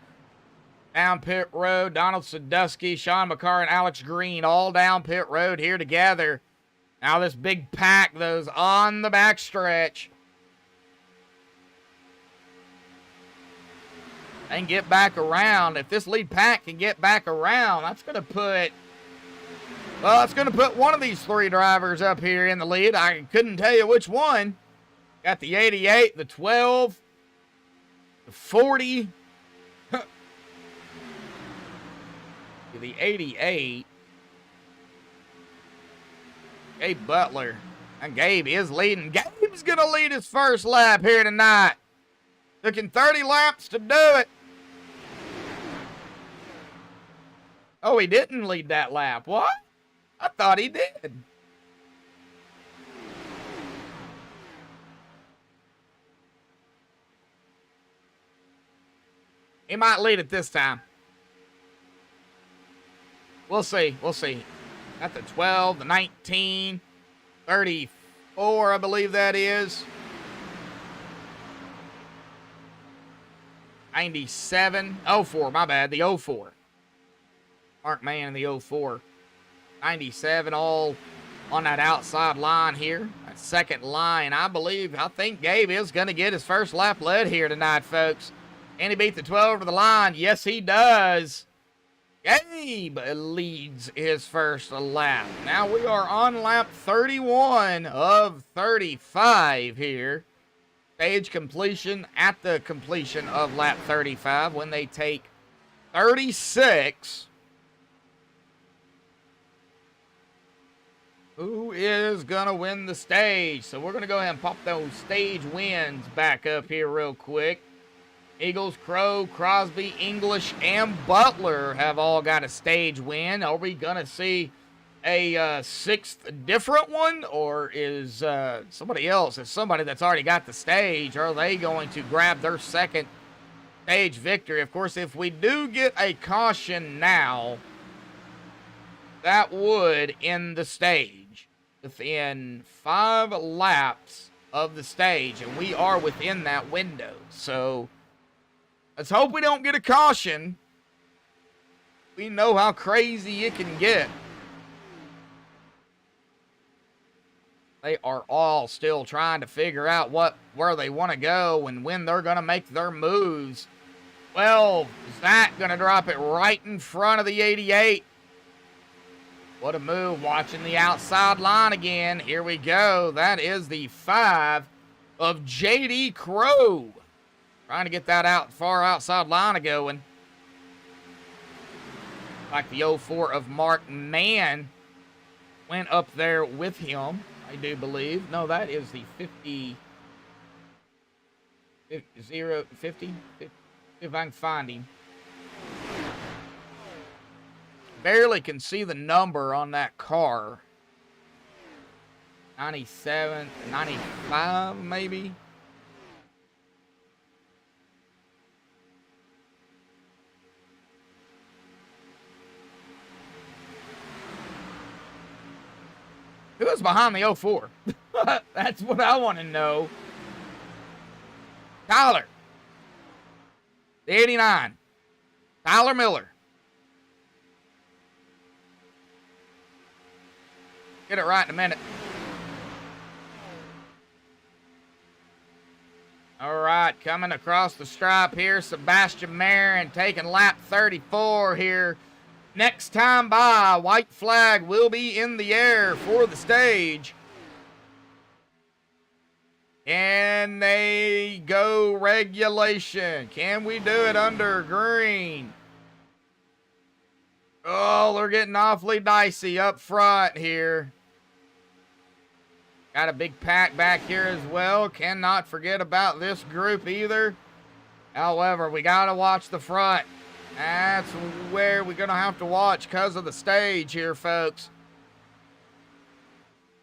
down pit road. Donald Sadusky, Sean McCarr, and Alex Green all down pit road here together. Now this big pack, those on the back stretch. And get back around. If this lead pack can get back around, that's going to put... Well, it's going to put one of these 3 drivers up here in the lead. I couldn't tell you which one. Got the 88, the 12, the 40, the 88. Gabe Butler. And Gabe is leading. Gabe's going to lead his first lap here tonight. Looking 30 laps to do it. Oh, he didn't lead that lap. What? I thought he did. He might lead it this time. We'll see. We'll see. Got the 12, the 19, 34, I believe that is. 97. 04, my bad. The 04. Mark Mann in the 04. 97 all on that outside line here. That second line, I think Gabe is going to get his first lap led here tonight, folks. And he beat the 12 over the line. Yes, he does. Gabe leads his first lap. Now we are on lap 31 of 35 here. Stage completion at the completion of lap 35 when they take 36. Who is going to win the stage? So we're going to go ahead and pop those stage wins back up here real quick. Eagles, Crow, Crosby, English, and Butler have all got a stage win. Are we going to see a sixth different one? Or is somebody else, is somebody that's already got the stage, are they going to grab their second stage victory? Of course, if we do get a caution now, that would end the stage within 5 laps of the stage, and we are within that window. So let's hope we don't get a caution. We know how crazy it can get. They are all still trying to figure out where they want to go and when they're going to make their moves. Well, Zach going to drop it right in front of the 88. What a move, watching the outside line again. Here we go. That is the 5 of J.D. Crow. Trying to get that far outside line going. Like the 04 of Mark Mann went up there with him, I do believe. No, that is the 50, if I can find him. Barely can see the number on that car. 97, 95 maybe. Who is behind the 04? That's what I want to know. Tyler. The 89. Tyler Miller. Get it right in a minute. All right, coming across the stripe here, Sebastian Marin taking lap 34 here. Next time by, white flag will be in the air for the stage. And they go regulation. Can we do it under green? Oh, they're getting awfully dicey up front here. Got a big pack back here as well. Cannot forget about this group either. However, we got to watch the front. That's where we're going to have to watch because of the stage here, folks.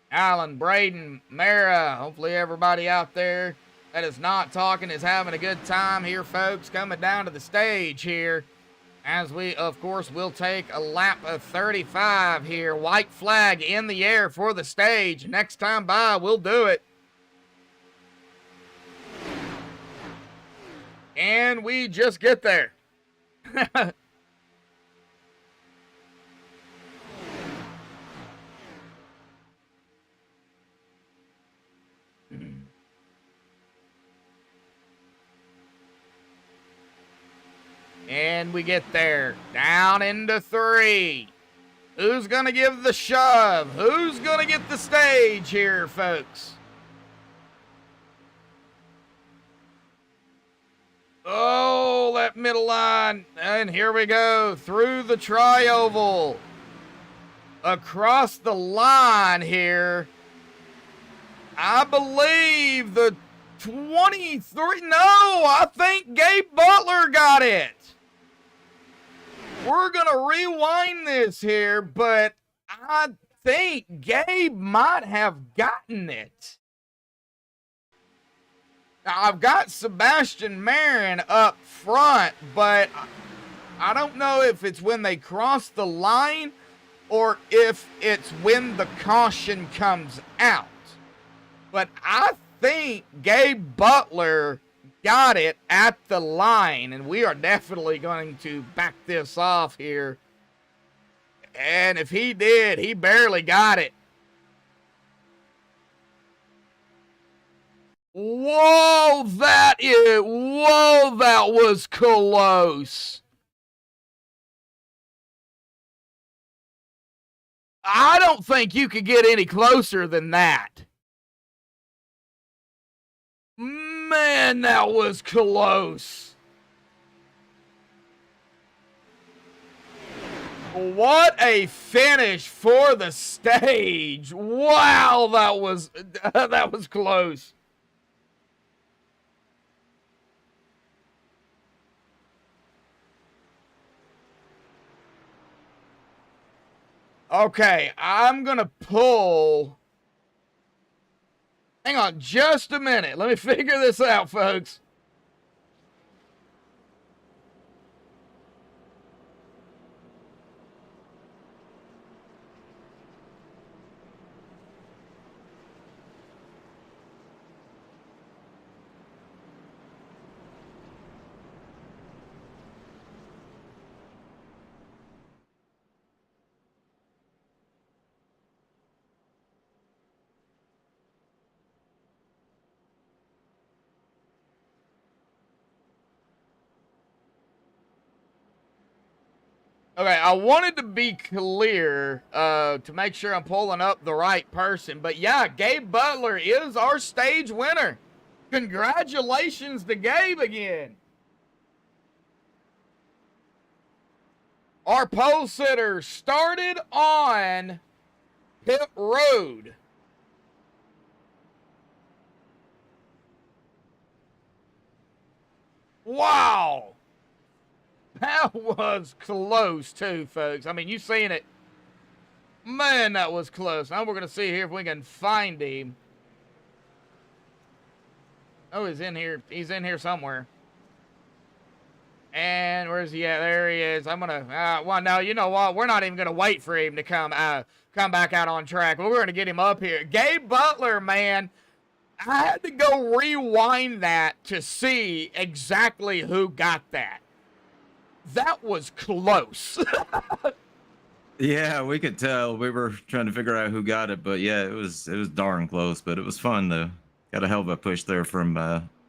Alan, Braden, Mara, hopefully everybody out there that is not talking is having a good time here, folks, coming down to the stage here. As we, of course, will take a lap of 35 here. White flag in the air for the stage. Next time by, we'll do it. And we just get there. And we get there. Down into 3. Who's going to give the shove? Who's going to get the stage here, folks? Oh, that middle line. And here we go. Through the tri-oval. Across the line here. I believe the 23. No, I think Gabe Butler got it. We're going to rewind this here, but I think Gabe might have gotten it. Now, I've got Sebastian Marin up front, but I don't know if it's when they cross the line or if it's when the caution comes out. But I think Gabe Butler got it at the line, and we are definitely going to back this off here. And if he did, he barely got it. Whoa, that was close. I don't think you could get any closer than that. Man, that was close. What a finish for the stage. Wow, that was close. Okay, I'm going to pull. Hang on just a minute. Let me figure this out, folks. Okay, I wanted to be clear to make sure I'm pulling up the right person. But yeah, Gabe Butler is our stage winner. Congratulations to Gabe again. Our pole sitter started on pit road. Wow. That was close, too, folks. I mean, you've seen it. Man, that was close. Now we're going to see here if we can find him. Oh, he's in here. He's in here somewhere. And where's he at? There he is. I'm going to... well, no, you know what? We're not even going to wait for him to come back out on track. We're going to get him up here. Gabe Butler, man. I had to go rewind that to see exactly who got that. That was close.
Yeah, we could tell. We were trying to figure out who got it, but yeah, it was darn close, but it was fun though. Got a hell of a push there from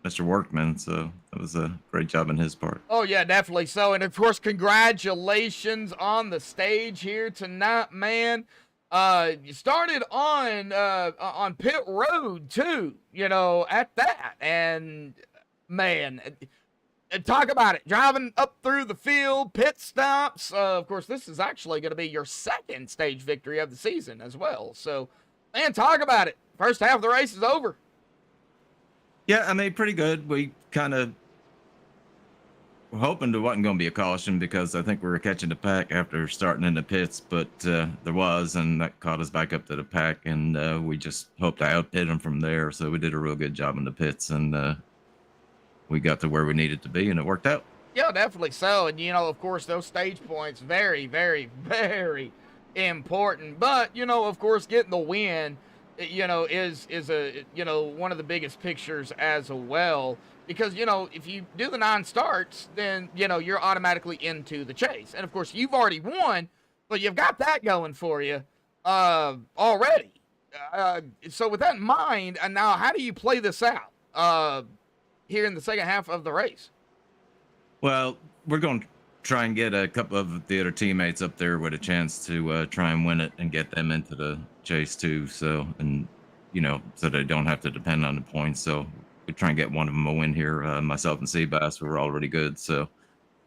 Mr. Workman, so that was a great job on his part.
Oh yeah, definitely so. And of course, congratulations on the stage here tonight, man. You started on pit road too, you know, at that. And man, talk about it. Driving up through the field, pit stops. Of course, this is actually going to be your second stage victory of the season as well. So, man, talk about it. First half of the race is over.
Yeah, I mean, pretty good. We kind of were hoping there wasn't going to be a caution because I think we were catching the pack after starting in the pits, but there was, and that caught us back up to the pack, and we just hoped to outpit them from there. So we did a real good job in the pits, and we got to where we needed to be, and it worked out.
Yeah, definitely so. And, you know, of course, those stage points, very, very, very important. But, you know, of course, getting the win, you know, is a, you know, one of the biggest pictures as well. Because, you know, if you do the 9 starts, then, you know, you're automatically into the chase. And, of course, you've already won, but you've got that going for you already. So with that in mind, and now how do you play this out here in the second half of the race?
Well, we're going to try and get a couple of the other teammates up there with a chance to try and win it and get them into the chase too. So, and you know, so they don't have to depend on the points. So we try and get one of them a win here. Myself and Seabass were already good, so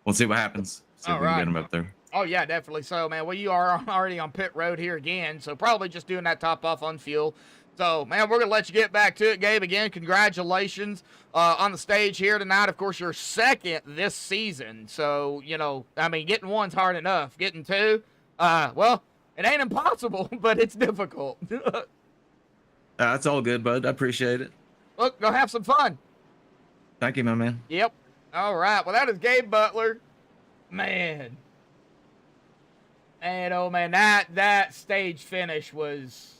we'll see what happens. See if we can get them up there.
Oh yeah, definitely so, man. Well, you are already on pit road here again, so probably just doing that top off on fuel. So, man, we're going to let you get back to it, Gabe. Again, congratulations on the stage here tonight. Of course, you're second this season. So, you know, I mean, getting 1's hard enough. Getting 2, well, it ain't impossible, but it's difficult.
That's all good, bud. I appreciate it.
Look, go have some fun.
Thank you, my man.
Yep. All right. Well, that is Gabe Butler. Man. And, oh, man, that stage finish was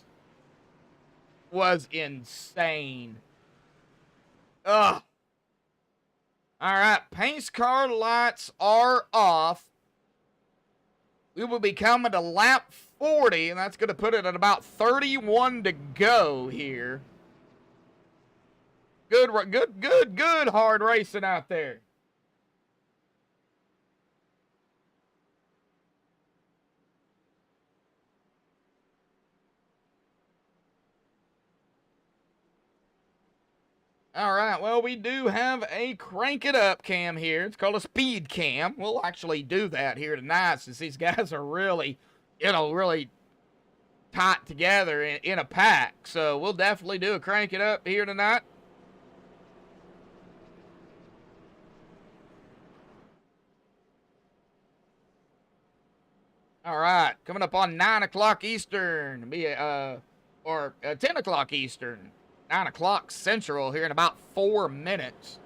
insane. Ugh. All right, pace car lights are off. We will be coming to lap 40, and that's going to put it at about 31 to go here. Good hard racing out there. All right, well, we do have a crank it up cam here. It's called a speed cam. We'll actually do that here tonight since these guys are really, you know, really tight together in a pack. So we'll definitely do a crank it up here tonight. All right, coming up on 9 o'clock Eastern, or 10 o'clock Eastern. 9 o'clock Central here in about 4 minutes.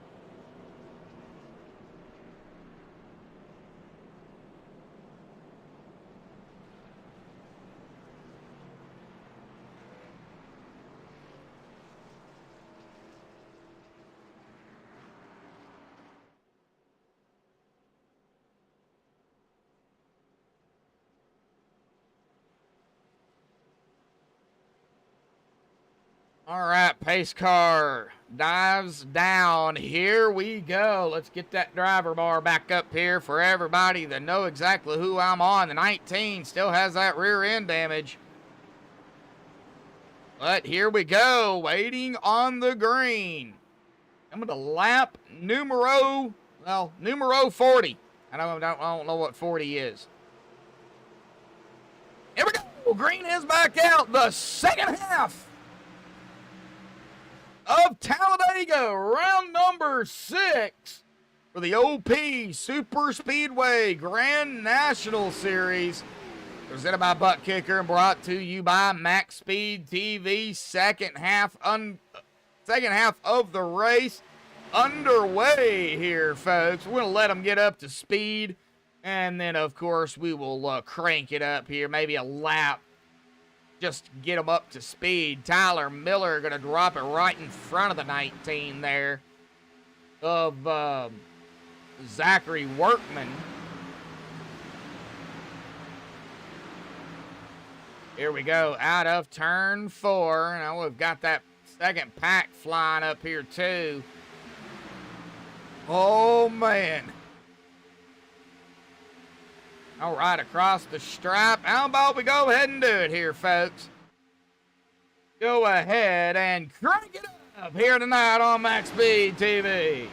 All right, pace car dives down. Here we go. Let's get that driver bar back up here for everybody that know exactly who I'm on. The 19 still has that rear end damage. But here we go, waiting on the green. Coming to lap numero 40. I don't know what 40 is. Here we go. Green is back out. The second half of Talladega, round number 6 for the OP Super Speedway Grand National Series. Presented by Butt Kicker and brought to you by MaxspeedTV. Second half of the race underway here, folks. We're going to let them get up to speed, and then, of course, we will crank it up here, maybe a lap. Just get them up to speed. Tyler Miller going to drop it right in front of the 19 there of Zachary Workman. Here we go, out of turn 4. Now we've got that second pack flying up here too. Oh man. All right, across the stripe. How about we go ahead and do it here, folks? Go ahead and crank it up here tonight on MaxspeedTV.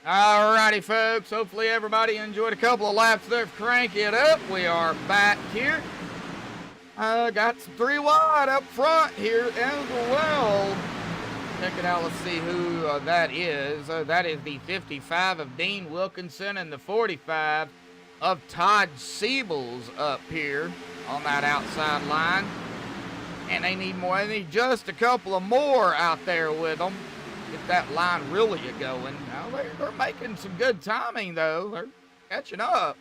Alrighty, folks. Hopefully everybody enjoyed a couple of laps there. Crank it up. We are back here. Got some 3 wide up front here as well. Check it out. Let's see who that is. That is the 55 of Dean Wilkinson and the 45 of Todd Siebels up here on that outside line. And they need more. They need just a couple of more out there with them. Get that line really going. Now they're making some good timing, though. They're catching up.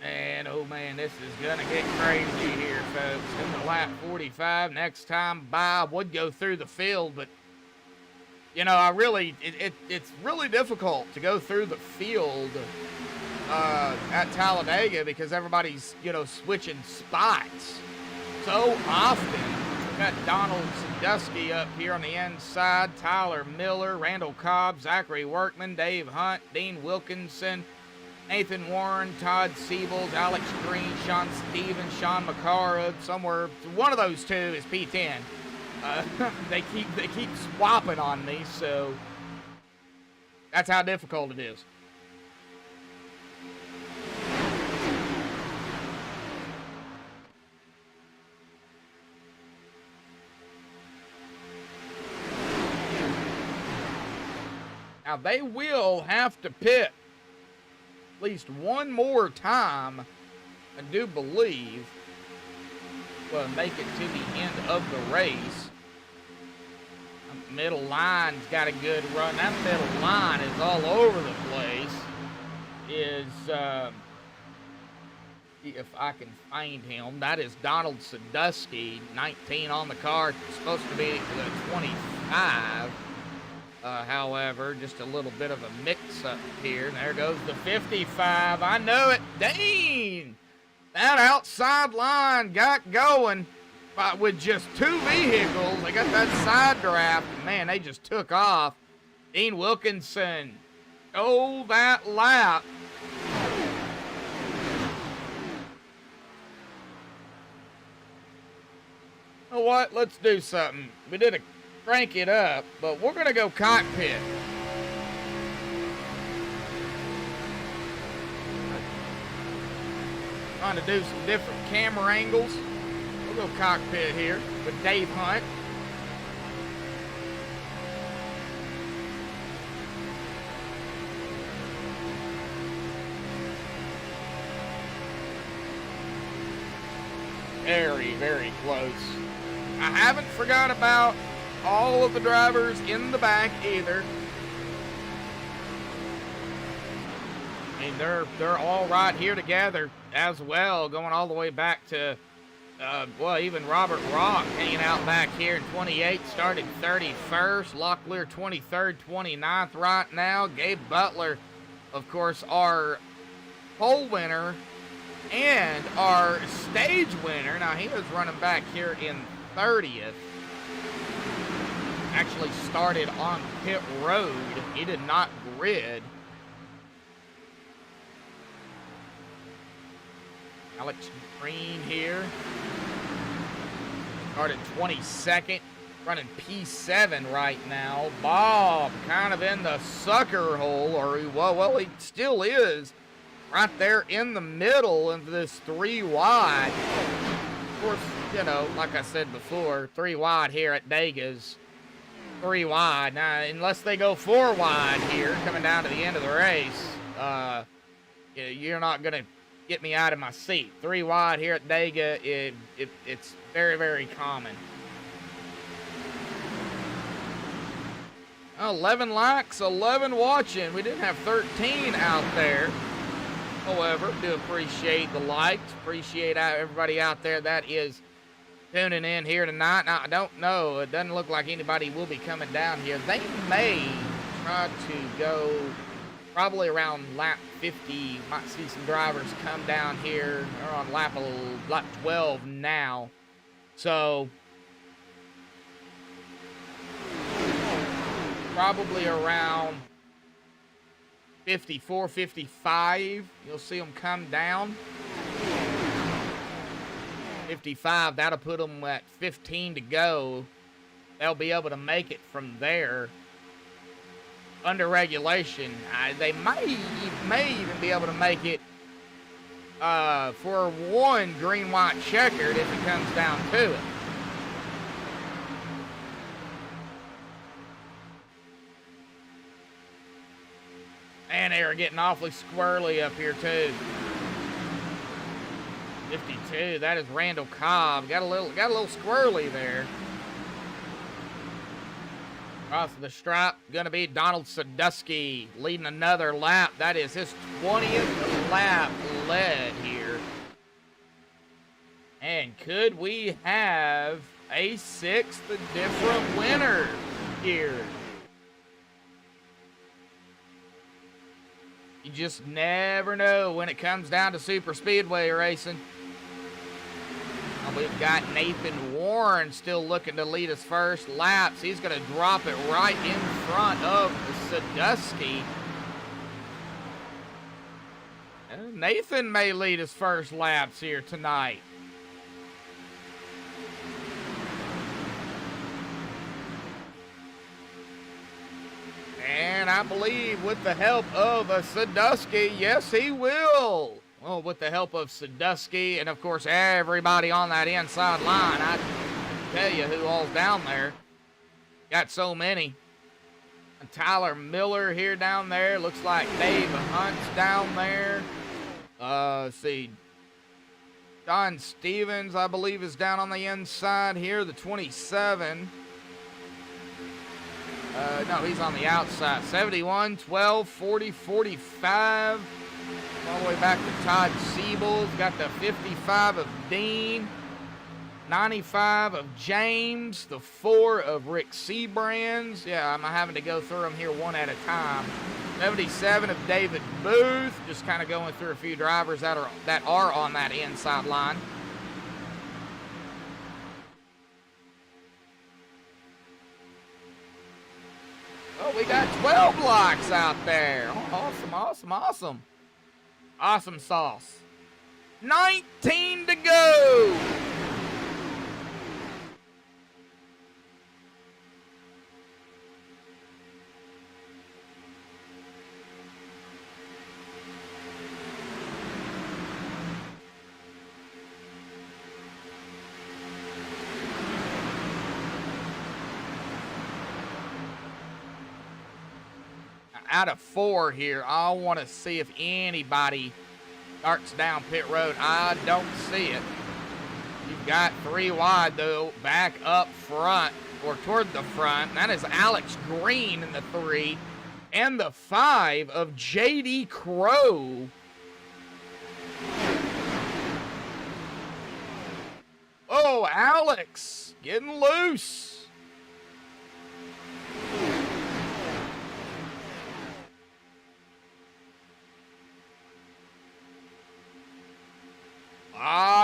And, oh, man, this is going to get crazy here, folks. In the lap 45, next time by, I would go through the field, but, you know, it's really difficult to go through the field at Talladega because everybody's, you know, switching spots so often. We've got Donald Sandusky up here on the inside, Tyler Miller, Randall Cobb, Zachary Workman, Dave Hunt, Dean Wilkinson, Nathan Warren, Todd Siebels, Alex Green, Sean Stevens, Sean McCara. Somewhere, one of those two is P10. They keep swapping on me, so that's how difficult it is. Now, they will have to pit at least one more time, I do believe, will make it to the end of the race. Middle line's got a good run. That middle line is all over the place. See if I can find him. That is Donald Sandusky, 19 on the car. It's supposed to be the 25. However, just a little bit of a mix-up here. And there goes the 55. I know it. Dang! That outside line got going with just 2 vehicles. They got that side draft. And man, they just took off. Dean Wilkinson. Oh, that lap. You know what? Let's do something. We did a crank it up, but we're going to go cockpit. Trying to do some different camera angles. We'll go cockpit here with Dave Hunt. Very, very close. I haven't forgot about all of the drivers in the back either. I mean, they're all right here together as well, going all the way back to, well, even Robert Rock hanging out back here in 28, started 31st. Locklear 23rd, 29th right now. Gabe Butler, of course, our pole winner and our stage winner. Now, he was running back here in 30th. Actually started on pit road. He did not grid. Alex Green here. Started 22nd. Running P7 right now. Bob kind of in the sucker hole. Or, well, he still is. Right there in the middle of this 3 wide. Of course, you know, like I said before, 3 wide here at Degas. 3 wide. Now, unless they go 4 wide here, coming down to the end of the race, you're not going to get me out of my seat. 3 wide here at Dega, it's very, very common. 11 likes, 11 watching. We didn't have 13 out there. However, do appreciate the likes. Appreciate everybody out there that is tuning in here tonight. Now, I don't know. It doesn't look like anybody will be coming down here. They may try to go probably around lap 50. Might see some drivers come down here. They're on lap 12 now. So, probably around 54, 55, you'll see them come down. 55, that'll put them at 15 to go. They'll be able to make it from there. Under regulation, they may even be able to make it for one green-white checkered if it comes down to it. And they are getting awfully squirrely up here, too. 52, that is Randall Cobb. Got a little squirrely there. Across the stripe, going to be Donald Sadusky leading another lap. That is his 20th lap led here. And could we have a 6th different winner here? You just never know when it comes down to super speedway racing. We've got Nathan Warren still looking to lead his first laps. He's going to drop it right in front of Sadusky. Nathan may lead his first laps here tonight. And I believe with the help of Sadusky, yes, he will. Well, with the help of Sadusky and, of course, everybody on that inside line, I tell you who all's down there. Got so many. And Tyler Miller here down there. Looks like Dave Hunt's down there. Let's see. Don Stevens, I believe, is down on the inside here, the 27. No, he's on the outside. 71, 12, 40, 45. All the way back to Todd Siebel's. Got the 55 of Dean. 95 of James. The 4 of Rick Seabrands. Yeah, I'm having to go through them here one at a time. 77 of David Booth. Just kind of going through a few drivers that are on that inside line. Oh, we got 12 likes out there. Oh, awesome, awesome, awesome. Awesome sauce. 19 to go. out of 4 here. I want to see if anybody starts down pit road. I don't see it. You've got 3 wide, though, back up front, or toward the front. That is Alex Green in the 3. And the 5 of J.D. Crow. Oh, Alex getting loose.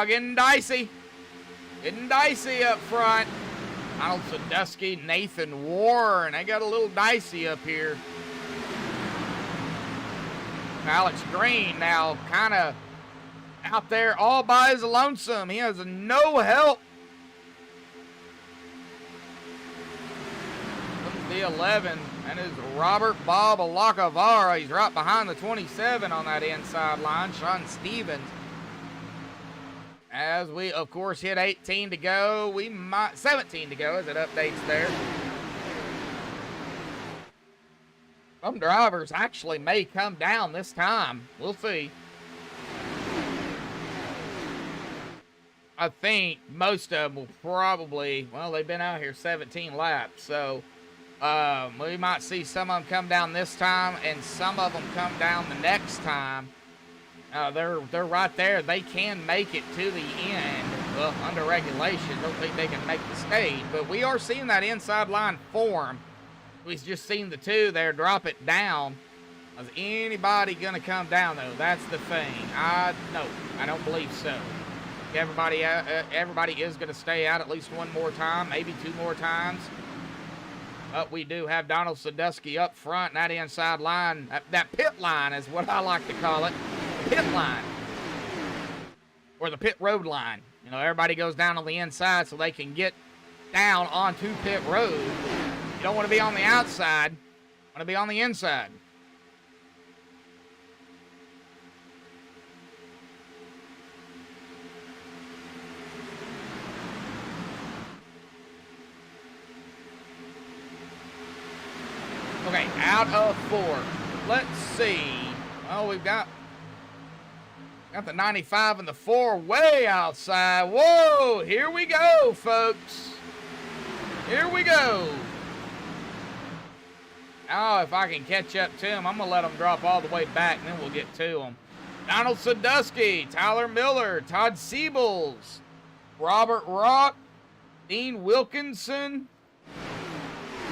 Getting dicey. Getting dicey up front. Donald Sandusky, Nathan Warren. They got a little dicey up here. Alex Green now kind of out there all by his lonesome. He has no help. The 11, and is Robert Bob Alacavara. He's right behind the 27 on that inside line. Sean Stevens. As we, of course, hit 18 to go. 17 to go as it updates there. Some drivers actually may come down this time. We'll see. I think most of them will probably, well, they've been out here 17 laps, so we might see some of them come down this time and some of them come down the next time. They're right there. They can make it to the end. Well, under regulation, don't think they can make the stage, but we are seeing that inside line form. We've just seen the 2 there drop it down. Is anybody going to come down, though? That's the thing. No, I don't believe so. Everybody is going to stay out at least one more time, maybe 2 more times. But we do have Donald Sandusky up front, and that inside line, that pit line is what I like to call it. The pit line. Or the pit road line. You know, everybody goes down on the inside so they can get down onto pit road. You don't want to be on the outside. You want to be on the inside. Okay, out of 4. Let's see. Well, we've got the 95 and the 4 way outside. Whoa, here we go, folks. Here we go. Now, if I can catch up to him, I'm going to let him drop all the way back, and then we'll get to him. Donald Sandusky, Tyler Miller, Todd Siebels, Robert Rock, Dean Wilkinson,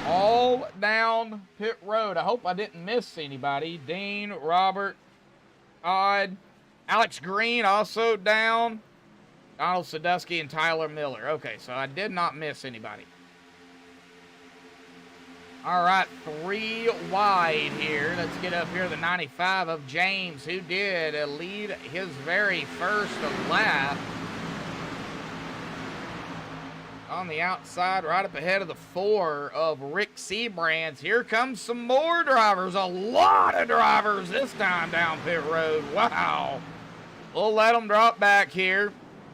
all down pit road. I hope I didn't miss anybody. Dean, Robert, Todd, Alex Green also down, Donald Sandusky, and Tyler Miller. Okay, so I did not miss anybody. All right, 3 wide here. Let's get up here, the 95 of James, who did lead his very first lap. On the outside, right up ahead of the 4 of Rick Sebrands. Here comes some more drivers. A lot of drivers this time down pit road. Wow. We'll let them drop back here.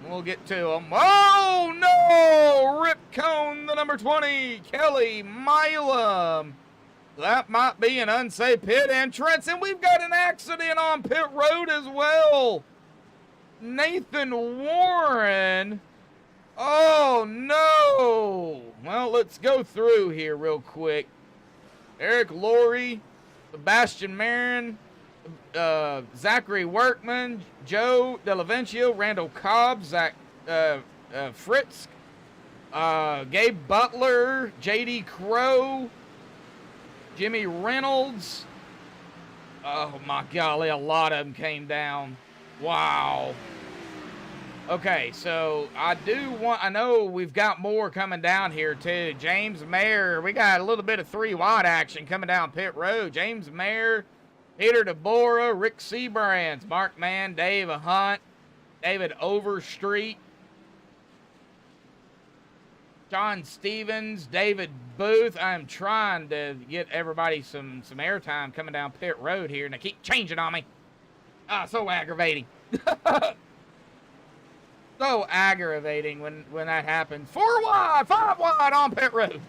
We'll get to them. Oh, no! Rip Cone, the number 20, Kelly Milam. That might be an unsafe pit entrance, and we've got an accident on pit road as well. Nathan Warren. Oh, no. Well, let's go through here real quick. Eric Laurie, Sebastian Marin, Zachary Workman, Joe Delavencio, Randall Cobb, Zach Fritz, Gabe Butler, J.D. Crow, Jimmy Reynolds. Oh, my golly, a lot of them came down. Wow. Okay, so I know we've got more coming down here too. James Mayer, we got a little bit of 3 wide action coming down pit road. James Mayer, Peter DeBora, Rick Sebrands, Mark Mann, Dave Hunt, David Overstreet, John Stevens, David Booth. I'm trying to get everybody some airtime coming down pit road here, and they keep changing on me. Ah, so aggravating. So aggravating when that happens. 4 wide, 5 wide on pit road.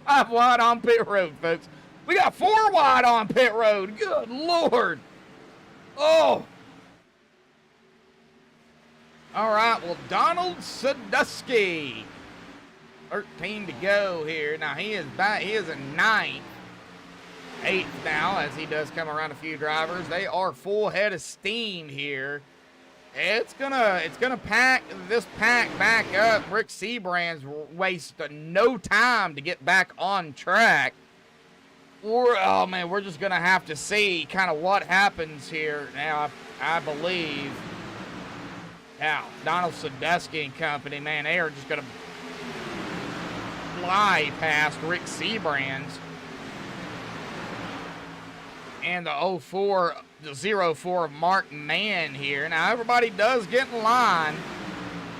5 wide on pit road, folks. We got 4 wide on pit road. Good Lord. Oh. All right, well, Donald Sadusky. 13 to go here. Now, he is back. He is in 9th. 8th now, as he does come around a few drivers. They are full head of steam here. It's gonna pack this pack back up. Rick Seabrand's waste no time to get back on track. Oh man, we're just gonna have to see kind of what happens here. Now, I believe. Now, Donald Sadusky and company, man, they are just gonna fly past Rick Seabrand's. And the 04 of Mark Mann here. Now, everybody does get in line.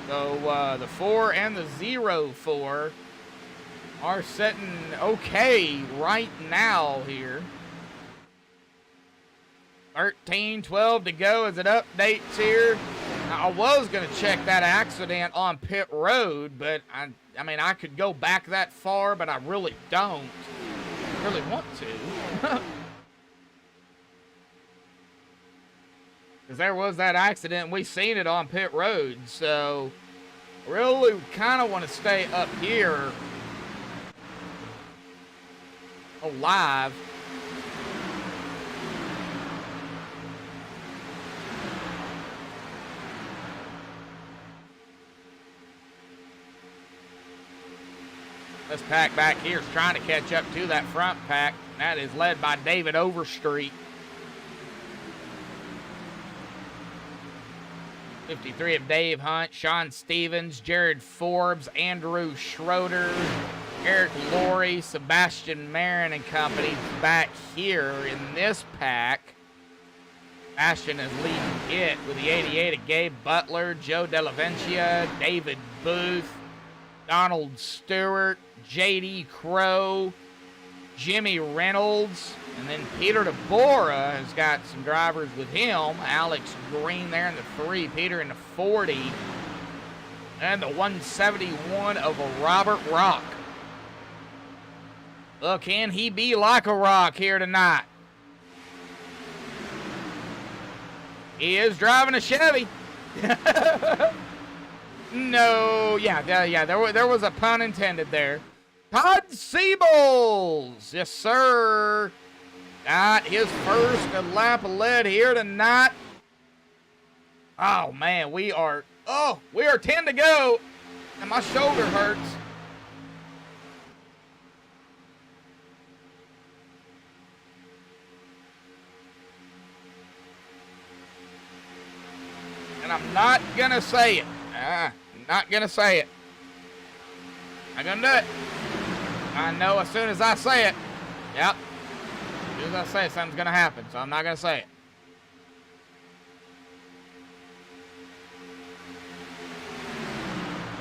So, the 4 and the 04 are sitting okay right now here. 13-12 to go as it updates here. Now, I was going to check that accident on pit road, but I mean, I could go back that far, but I really don't. I really want to. Because there was that accident, and we seen it on pit road, so really kind of want to stay up here alive. This pack back here is trying to catch up to that front pack. That is led by David Overstreet. 53 of Dave Hunt, Sean Stevens, Jared Forbes, Andrew Schroeder, Eric Laurie, Sebastian Marin and company back here in this pack. Sebastian is leading it with the 88 of Gabe Butler, Joe Delavencia, David Booth, Donald Stewart, J.D. Crow, Jimmy Reynolds, and then Peter DeBora has got some drivers with him. Alex Green there in the 3, Peter in the 40, and the 171 of a Robert Rock. Well, can he be like a rock here tonight? He is driving a Chevy. No, yeah, there was a pun intended there. Todd Siebels, yes sir, got his first lap of lead here tonight. Oh man, we are 10 to go, and my shoulder hurts. And I'm not gonna say it. Not gonna say it. I'm gonna do it. I know as soon as I say it. Yep. As soon as I say it, something's gonna happen, so I'm not gonna say it.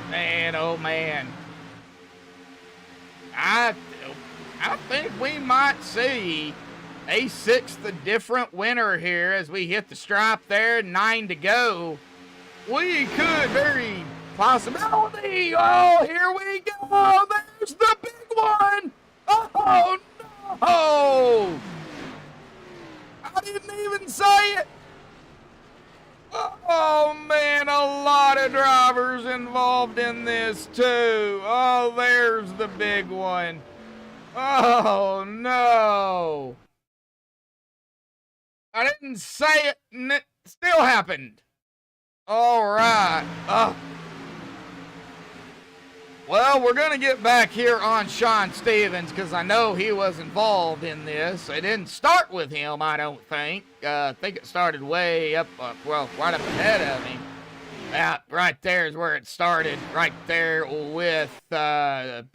Man, oh man. I think we might see a 6th different winner here as we hit the stripe there. 9 to go. We could very possibility. Oh, here we go. There's the big one. Oh, no. I didn't even say it. Oh, man, a lot of drivers involved in this, too. Oh, there's the big one. Oh, no. I didn't say it, and it still happened. All right. Well, we're going to get back here on Sean Stevens because I know he was involved in this. It didn't start with him, I don't think. I think it started way up, right up ahead of him. Right there is where it started, right there with, the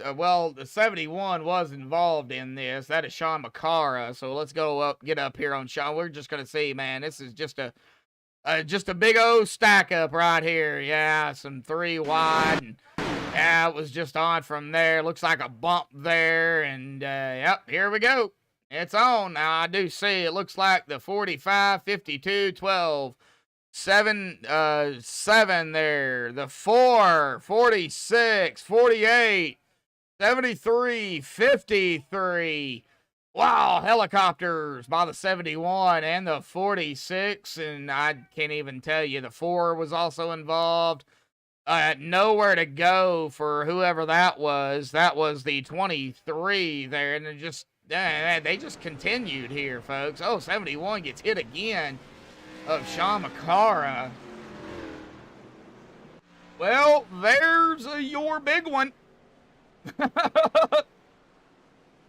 71 was involved in this. That is Sean McCara. So let's get up here on Sean. We're just going to see, man, this is just a big old stack up right here. Yeah, some 3 wide. And, yeah, it was just on from there. Looks like a bump there. And, yep, here we go. It's on. Now, I do see it looks like the 45, 52, 12, 7 there. The 4, 46, 48, 73, 53, Wow, helicopters by the 71 and the 46, and I can't even tell you, the 4 was also involved. Nowhere to go for whoever that was. That was the 23 there, and they just continued here, folks. Oh, 71 gets hit again of Sean McCara. Well, there's your big one.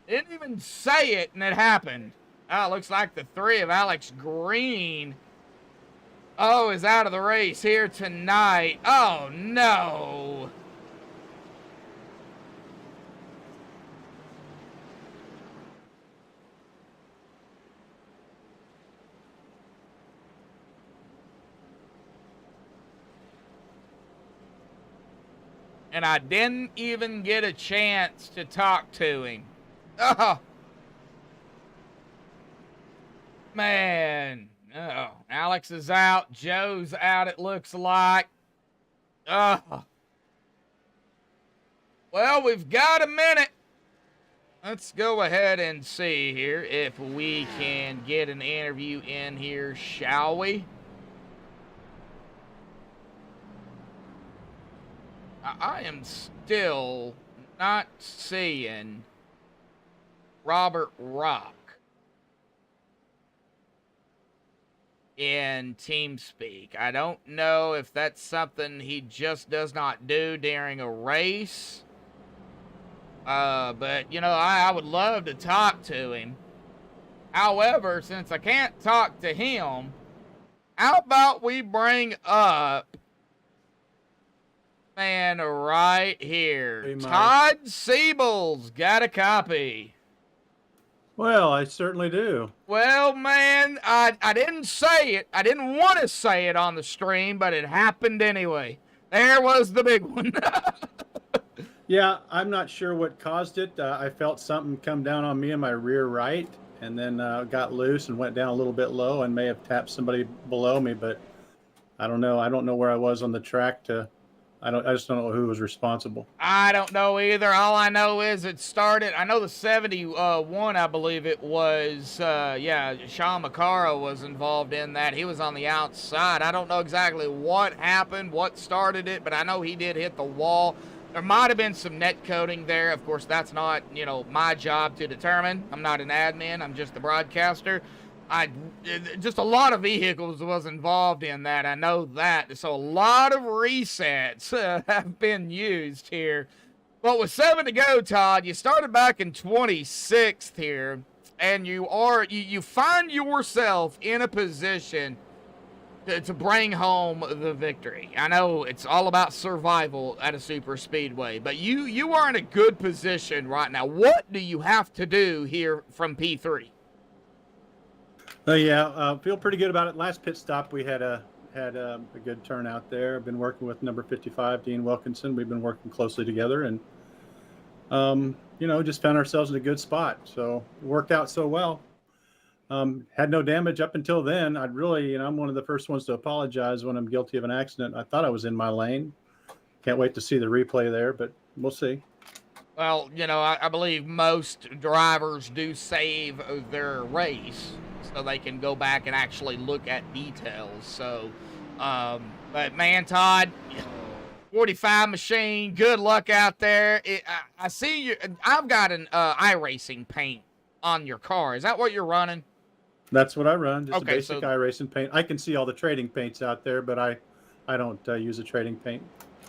Didn't even say it, and it happened. Oh, it looks like the 3 of Alex Green, is out of the race here tonight. Oh, no. And I didn't even get a chance to talk to him. Oh, man. Oh, Alex is out. Joe's out, it looks like. Oh. Well, we've got a minute. Let's go ahead and see here if we can get an interview in here, shall we? I am still not seeing Robert Rock in TeamSpeak. I don't know if that's something he just does not do during a race. But, you know, I would love to talk to him. However, since I can't talk to him, how about we bring up, man, right here,
Hey, Mike.
Todd Siebel's got a copy.
Well, I certainly do.
Well, man, I didn't say it. I didn't want to say it on the stream, but it happened anyway. There was the big one.
Yeah, I'm not sure what caused it. I felt something come down on me in my rear right, and then got loose and went down a little bit low and may have tapped somebody below me, but I don't know. I don't know where I was on the track I just don't know who was responsible.
I don't know either. All I know is it started. I know the 71, I believe it was. Sean McCara was involved in that. He was on the outside. I don't know exactly what happened, what started it, but I know he did hit the wall. There might have been some net coding there. Of course, that's not, my job to determine. I'm not an admin. I'm just the broadcaster. Just a lot of vehicles was involved in that. I know that. So a lot of resets have been used here. But with 7 to go, Todd, you started back in 26th here, and you find yourself in a position to bring home the victory. I know it's all about survival at a super speedway, but you are in a good position right now. What do you have to do here from P3?
Feel pretty good about it. Last pit stop, we had a good turnout there. I've been working with number 55, Dean Wilkinson. We've been working closely together, and just found ourselves in a good spot. So it worked out so well. Had no damage up until then. I'd really, I'm one of the first ones to apologize when I'm guilty of an accident. I thought I was in my lane. Can't wait to see the replay there, but we'll see.
Well, I believe most drivers do save their race so they can go back and actually look at details. So, but man, Todd, 45 machine, good luck out there. I see you. I've got an iRacing paint on your car. Is that what you're running?
That's what I run. Just
Okay,
a basic iRacing paint. I can see all the trading paints out there, but I don't use a trading paint.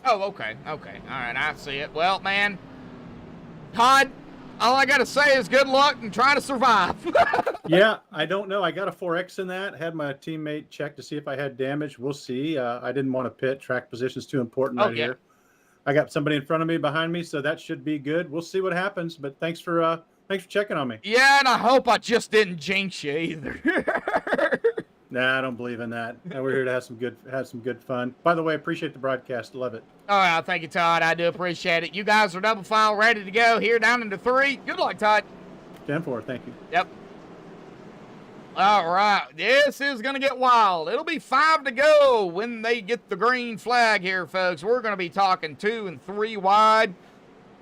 Oh, okay. All right, I see it. Well, man, Todd, all I got to say is good luck and try to survive.
Yeah, I don't know. I got a 4X in that. Had my teammate check to see if I had damage. We'll see. I didn't want to pit. Track position's too important right here. I got somebody in front of me, behind me, so that should be good. We'll see what happens, but thanks for checking on me.
Yeah, and I hope I just didn't jinx you either.
Nah, I don't believe in that. We're here to have some good fun. By the way, appreciate the broadcast. Love it.
All right, thank you, Todd. I do appreciate it. You guys are double file ready to go here down into 3. Good luck, Todd.
10-4, thank you.
Yep. All right, this is going to get wild. It'll be 5 to go when they get the green flag here, folks. We're going to be talking 2 and 3 wide.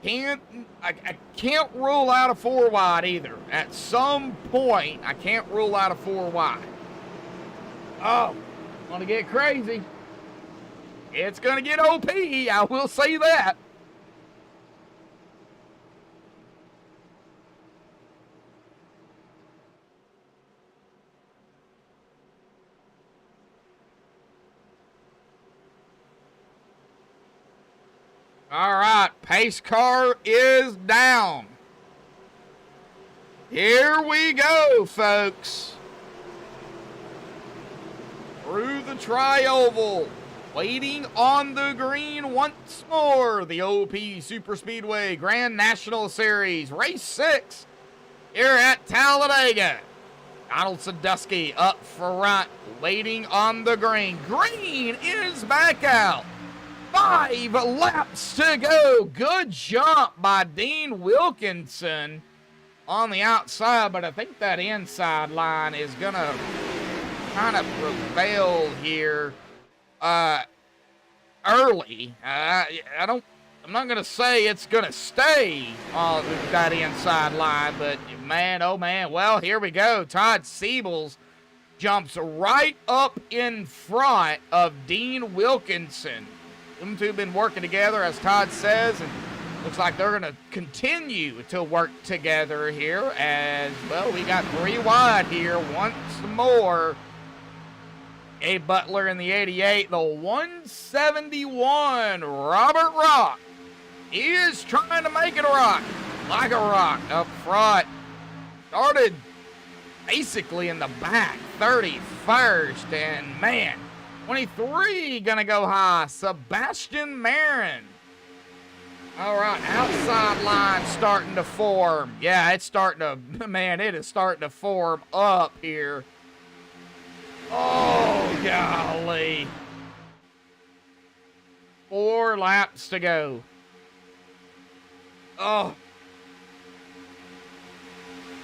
I can't rule out a 4 wide either. At some point, I can't rule out a 4 wide. Oh, gonna get crazy. It's gonna get OP, I will say that. All right, pace car is down. Here we go, folks. Through the tri-oval, waiting on the green once more. The OP Super Speedway Grand National Series, race 6 here at Talladega. Donald Sadusky up front, waiting on the green. Green is back out. 5 laps to go. Good jump by Dean Wilkinson on the outside, but I think that inside line is going to kind of prevail here early. I'm not going to say it's going to stay on that inside line, but man, oh man. Well, here we go. Todd Siebels jumps right up in front of Dean Wilkinson. Them two have been working together, as Todd says, and looks like they're going to continue to work together here as, well, we got 3 wide here once more. Abe Butler in the 88, the 171, Robert Rock. He is trying to make it a rock, like a rock up front. Started basically in the back, 31st, and man, 23 gonna go high. Sebastian Marin. All right, outside line starting to form. Yeah, it's starting to, man, it is starting to form up here. Oh, golly. 4 laps to go. Oh.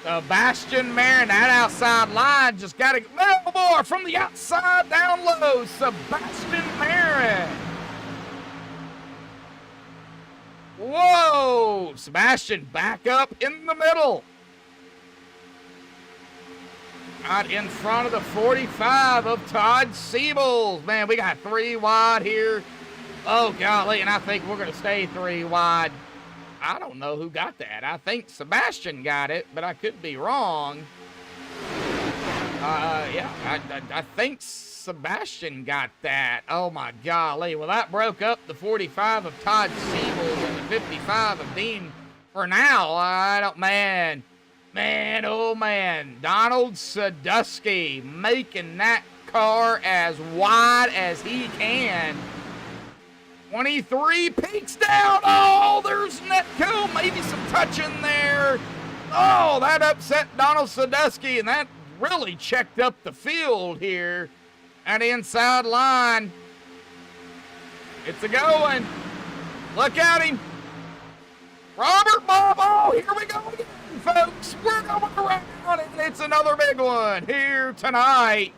Sebastian Marin, that outside line just got to little more from the outside down low. Sebastian Marin. Whoa. Sebastian back up in the middle. Right in front of the 45 of Todd Siebels. Man, we got 3 wide here. Oh, golly, and I think we're going to stay 3 wide. I don't know who got that. I think Sebastian got it, but I could be wrong. Yeah, I think Sebastian got that. Oh, my golly. Well, that broke up the 45 of Todd Siebels and the 55 of Dean. For now, I don't, man, oh, man. Donald Sadusky making that car as wide as he can. 23 peaks down. Oh, there's Netco. Maybe some touching there. Oh, that upset Donald Sadusky, and that really checked up the field here at inside line. It's a going. Look at him. Robert Bob. Oh, here we go again, folks. We're going around, and it's another big one here tonight.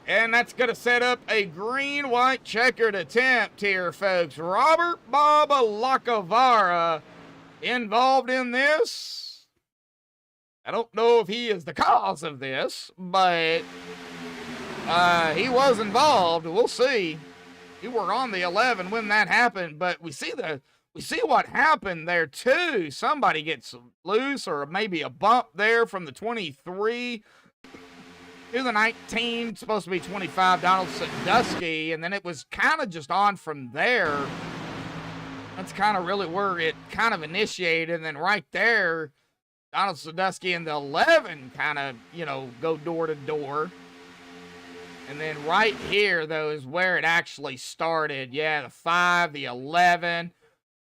And that's going to set up a green-white checkered attempt here, folks. Robert Baba Lacavara involved in this. I don't know if he is the cause of this, but he was involved. We'll see. We were on the 11 when that happened, but we see what happened there too. Somebody gets loose, or maybe a bump there from the 23. To the 19, supposed to be 25, Donald Sadusky, and then it was kind of just on from there. That's kind of really where it kind of initiated, and then right there, Donald Sadusky and the 11 kind of, you know, go door to door. And then right here, though, is where it actually started. Yeah, the 5, the 11,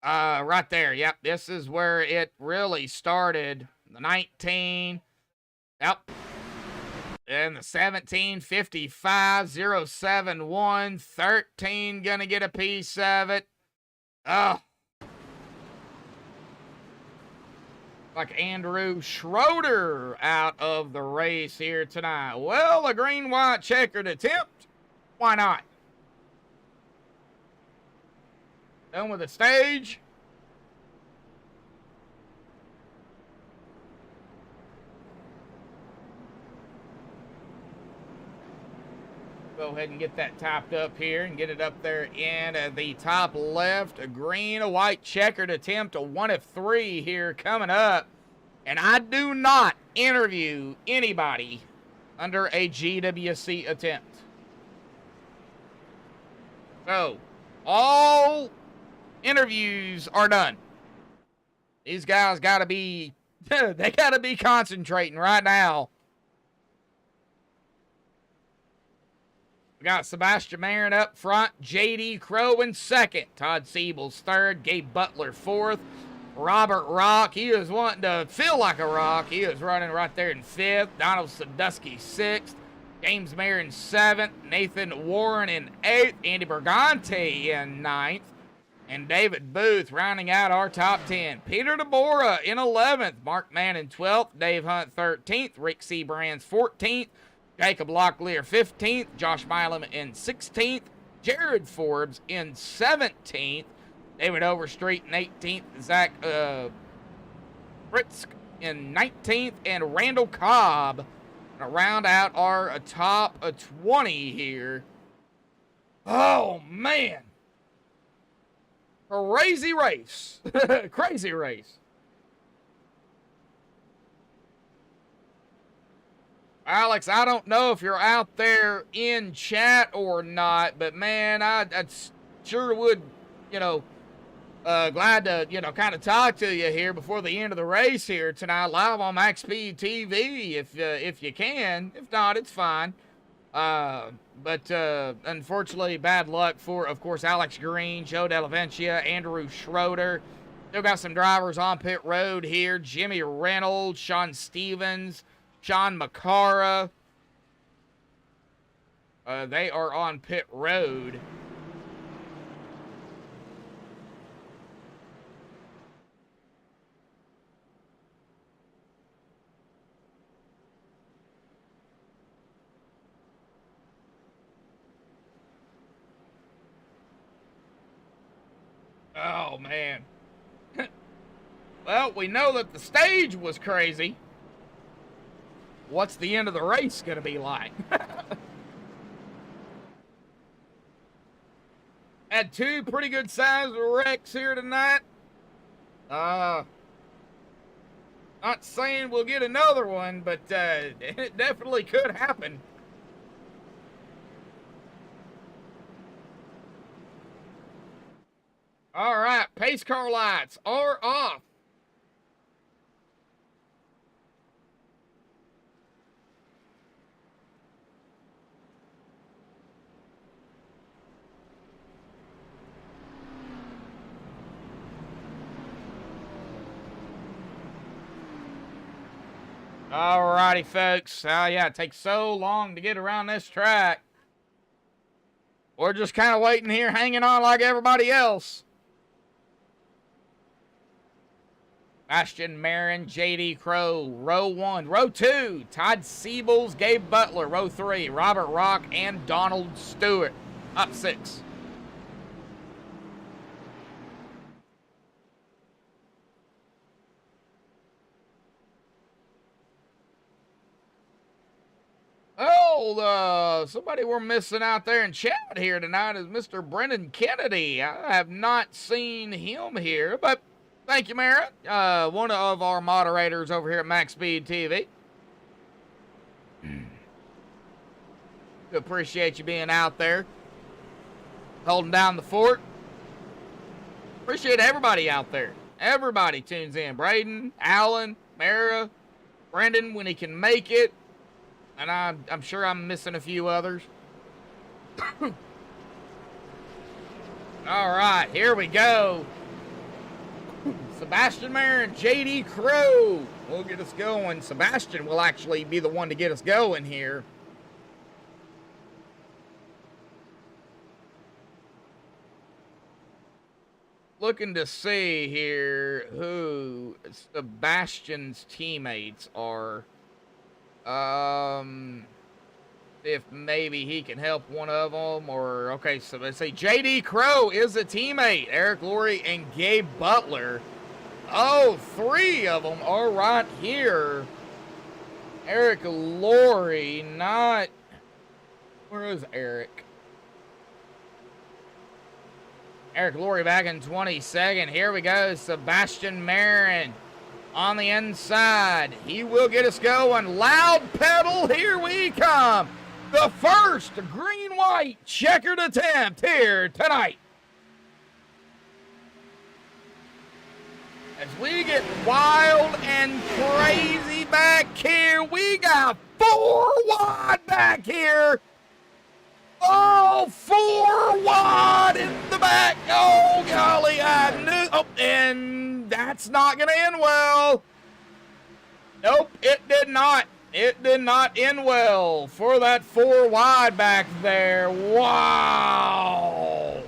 right there. Yep, this is where it really started. The 19, yep. And the 17, 55, 071, 13 gonna get a piece of it. Oh. Like Andrew Schroeder out of the race here tonight. Well, a green-white checkered attempt. Why not? Done with the stage. Go ahead and get that topped up here and get it up there in the top left. A green, a white checkered attempt, a 1 of 3 here coming up. And I do not interview anybody under a GWC attempt. So, all interviews are done. These guys got to be, they got to be concentrating right now. We got Sebastian Marin up front, J.D. Crow in second, Todd Siebels third, Gabe Butler fourth, Robert Rock, he is wanting to feel like a rock. He is running right there in fifth, Donald Sandusky sixth, James Marin seventh, Nathan Warren in eighth, Andy Bergante in ninth, and David Booth rounding out our top 10. Peter DeBora in 11th, Mark Mann in 12th, Dave Hunt 13th, Rick Seabrands 14th, Jacob Locklear 15th, Josh Milam in 16th, Jared Forbes in 17th, David Overstreet in 18th, Zach Fritzk in 19th, and Randall Cobb to round out our top 20 here. Oh, man. Crazy race. Crazy race. Alex, I don't know if you're out there in chat or not, but man, I sure would, glad to, kind of talk to you here before the end of the race here tonight, live on MaxspeedTV, if you can. If not, it's fine. But unfortunately, bad luck for, of course, Alex Green, Joe Delaventia, Andrew Schroeder. Still got some drivers on pit road here. Jimmy Reynolds, Sean Stevens, Sean McCara. They are on pit road. Oh, man. Well, we know that the stage was crazy. What's the end of the race going to be like? Had two pretty good sized wrecks here tonight. Not saying we'll get another one, but it definitely could happen. All right, pace car lights are off. All righty, folks. Yeah, it takes so long to get around this track. We're just kind of waiting here, hanging on like everybody else. Ashton Marin, J.D. Crow, row 1. Row 2, Todd Siebels, Gabe Butler. Row 3, Robert Rock and Donald Stewart. Up 6. Oh, somebody we're missing out there in chat here tonight is Mr. Brendan Kennedy. I have not seen him here, but thank you, Mara. One of our moderators over here at MaxspeedTV. Appreciate you being out there, holding down the fort. Appreciate everybody out there. Everybody tunes in. Braden, Alan, Mara, Brendan when he can make it. And I'm sure I'm missing a few others. All right, here we go. Sebastian Marin, J.D. Crow will get us going. Sebastian will actually be the one to get us going here. Looking to see here who Sebastian's teammates are. If maybe he can help one of them, or okay, so let's say J.D. Crow is a teammate. Eric Laurie and Gabe Butler. Oh, 3 of them are right here. Eric Laurie, not Where is Eric? Eric Laurie back in 22nd. Here we go. Sebastian Marin on the inside. He will get us going. Loud pedal. Here we come. The first green-white checkered attempt here tonight. As we get wild and crazy back here, we got 4 wide back here. Oh, 4 wide in the back. Oh, golly, I knew. Oh, and that's not going to end well. Nope, it did not. It did not end well for that 4 wide back there. Wow.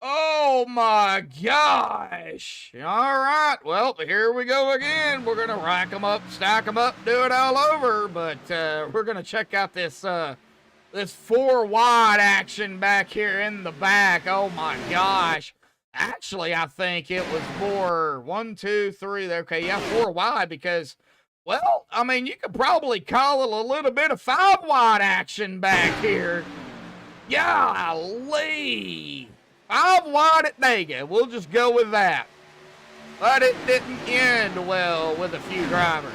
Oh my gosh. All right. Well, here we go again. We're going to rack them up, stack them up, do it all over. But we're going to check out this 4 wide action back here in the back. Oh my gosh. Actually, I think it was more 1, 2, 3. Okay, yeah, 4 wide because, well, I mean, you could probably call it a little bit of 5 wide action back here. Golly. 5 wide at Dega. We'll just go with that. But it didn't end well with a few drivers.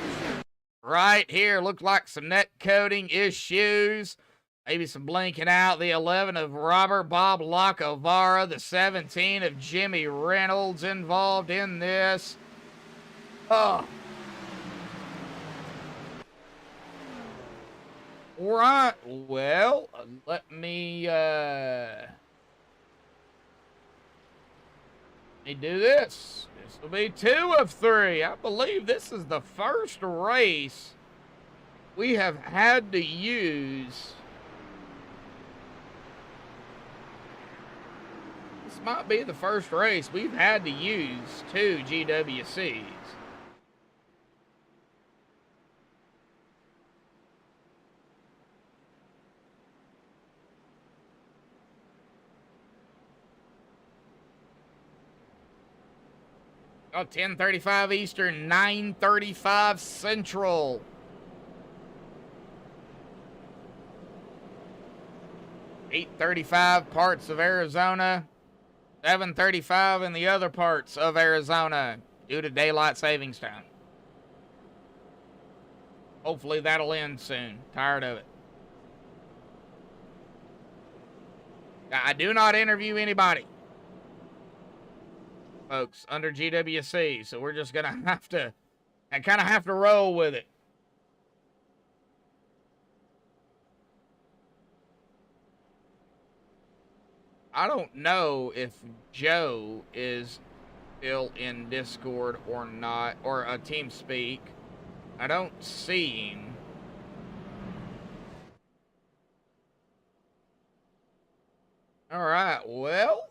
Right here, looked like some net coating issues. Maybe some blinking out. The 11 of Robert Bob Lacovara. The 17 of Jimmy Reynolds involved in this. Oh. All right. Well, let me do this. This will be 2 of 3. I believe this is the first race we have had to use. This might be the first race we've had to use 2 GWCs. Oh, 10:35 Eastern, 9:35 Central. (8:35) parts of Arizona, 7:35 in the other parts of Arizona due to daylight savings time. Hopefully that'll end soon. Tired of it. I do not interview anybody, folks, under GWC, so we're just gonna have to roll with it. I don't know if Joe is still in Discord or not, or TeamSpeak. I don't see him. All right, well,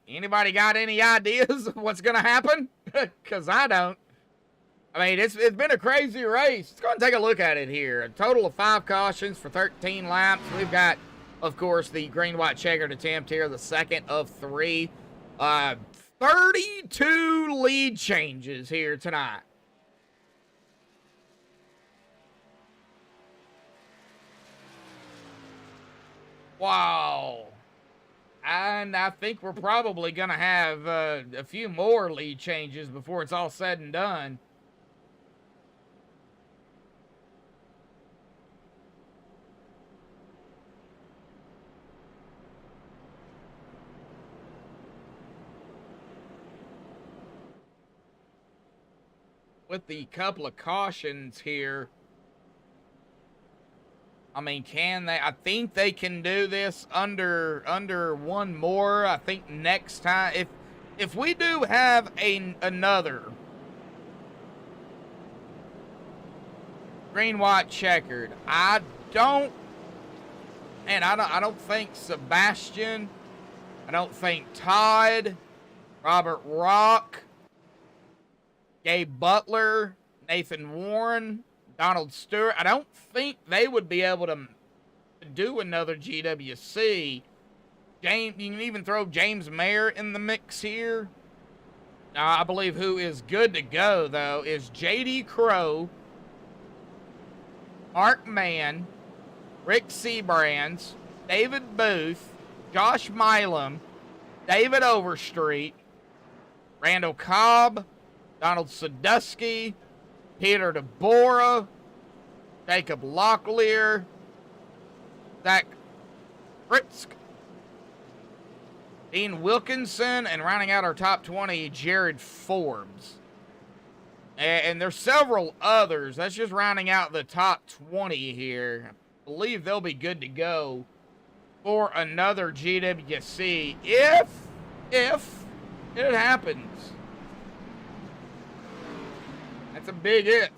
anybody got any ideas of what's going to happen? Because I don't. I mean, it's been a crazy race. Let's go and take a look at it here. A total of 5 cautions for 13 laps. We've got, of course, the green-white checkered attempt here, the second of 3. 32 lead changes here tonight. Wow. And I think we're probably going to have a few more lead changes before it's all said and done. With the couple of cautions here, I mean, can they? I think they can do this under 1 more. I think next time, if we do have another green, white, checkered, I don't think Sebastian, I don't think Todd, Robert Rock, Gabe Butler, Nathan Warren, Donald Stewart, I don't think they would be able to do another GWC. James, you can even throw James Mayer in the mix here. Now, I believe who is good to go, though, is J.D. Crow, Mark Mann, Rick Seabrands, David Booth, Josh Milam, David Overstreet, Randall Cobb, Donald Sadusky, Peter DeBora, Jacob Locklear, Zach Fritzk, Dean Wilkinson, and rounding out our top 20, Jared Forbes. And there's several others. That's just rounding out the top 20 here. I believe they'll be good to go for another GWC if it happens. That's a big if.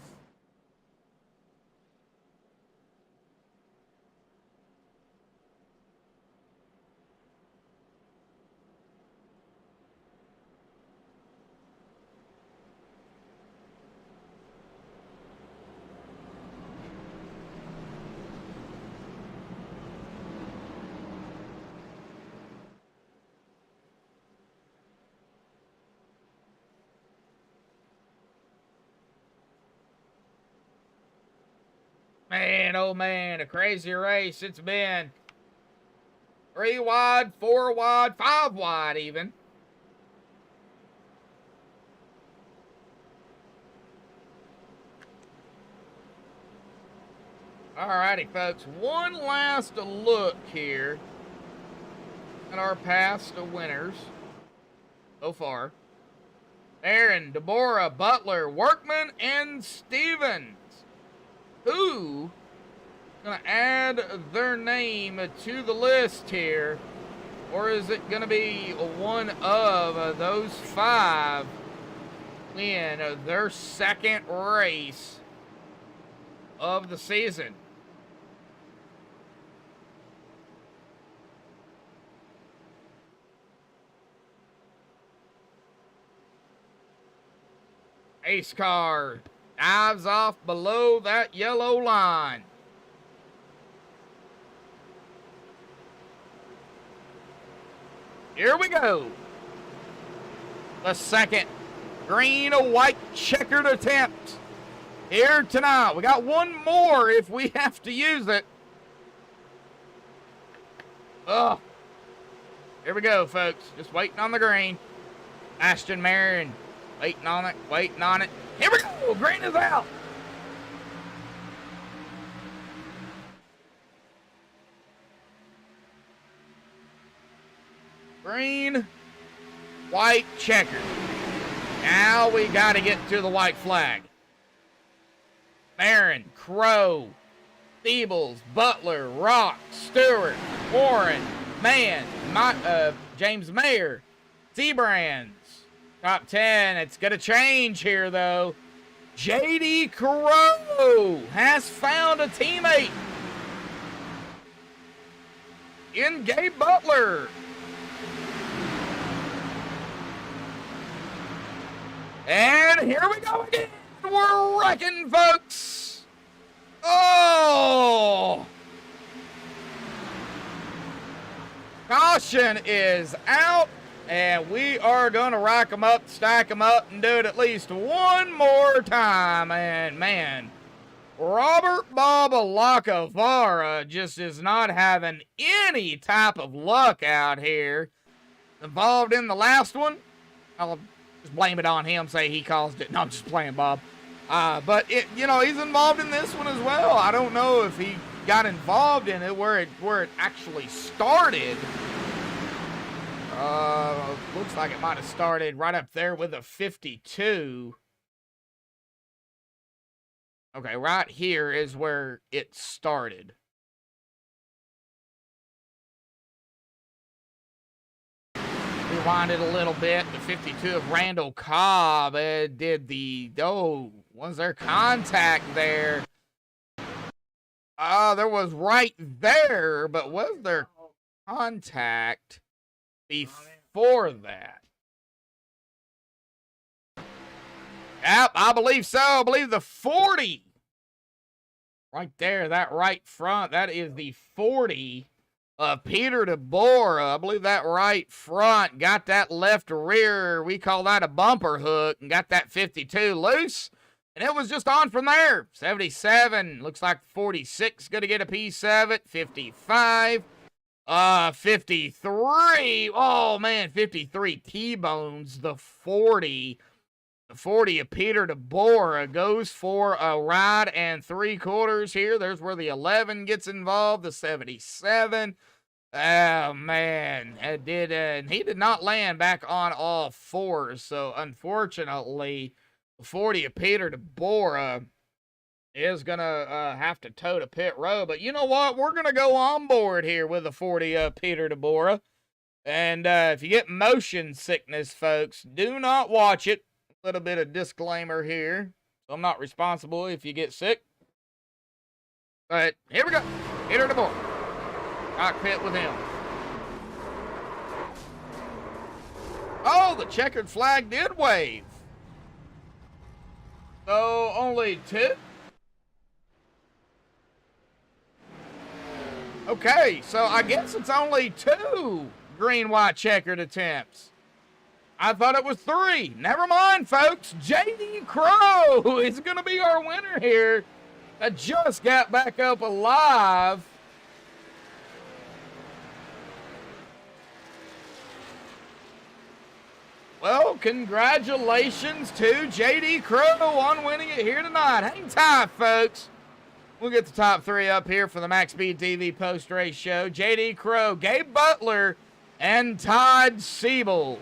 Man, oh man, a crazy race it's been. 3 wide, 4 wide, 5 wide even. Alrighty, folks, one last look here at our past winners so far. Aaron, Deborah, Butler, Workman, and Stevens. Who gonna add their name to the list here, or is it gonna be one of those 5 win their second race of the season? Ace car dives off below that yellow line. Here we go. The second green or white checkered attempt here tonight. We got one more if we have to use it. Oh, here we go, folks. Just waiting on the green. Ashton Marion, waiting on it, waiting on it. Here we go. Green is out. Green, white, checkered. Now we got to get to the white flag. Barron, Crow, Steebles, Butler, Rock, Stewart, Warren, Mann, James Mayer, Seabrands. Top 10. It's going to change here, though. J.D. Crow has found a teammate in Gabe Butler. And here we go again. We're wrecking, folks. Oh! Caution is out. And we are going to rack them up, stack them up, and do it at least one more time. And, man, Robert Bob Lacavara just is not having any type of luck out here. Involved in the last one. I'll just blame it on him, say he caused it. No, I'm just playing, Bob. But, he's involved in this one as well. I don't know if he got involved in it where it actually started. Looks like it might have started right up there with a 52. Okay, right here is where it started. Rewind it a little bit. The 52 of Randall Cobb did was there contact there? There was right there, but was there contact before that? Yep, I believe so. I believe the 40. Right there, that right front, that is the 40 of Peter DeBora. I believe that right front got that left rear. We call that a bumper hook and got that 52 loose. And it was just on from there. 77. Looks like 46 going to get a piece of it. 55. 53. Oh, man. 53 T-bones. The 40. The 40 of Peter DeBora goes for a ride and 3/4 here. There's where the 11 gets involved. The 77. Oh, man. He did not land back on all fours. So, unfortunately, the 40 of Peter DeBora is going to have to toe to pit row. But you know what? We're going to go on board here with the 40 of Peter DeBora. And if you get motion sickness, folks, do not watch it. A little bit of disclaimer here. So I'm not responsible if you get sick. But here we go. Peter DeBora. Cockpit with him. Oh, the checkered flag did wave. So only 2? Okay, so I guess it's only 2 green, white, checkered attempts. I thought it was 3. Never mind, folks. JD Crow is going to be our winner here. I just got back up alive. Well, congratulations to JD Crow on winning it here tonight. Hang tight, folks. We'll get the top 3 up here for the MaxspeedTV post-race show. JD Crow, Gabe Butler, and Todd Siebels.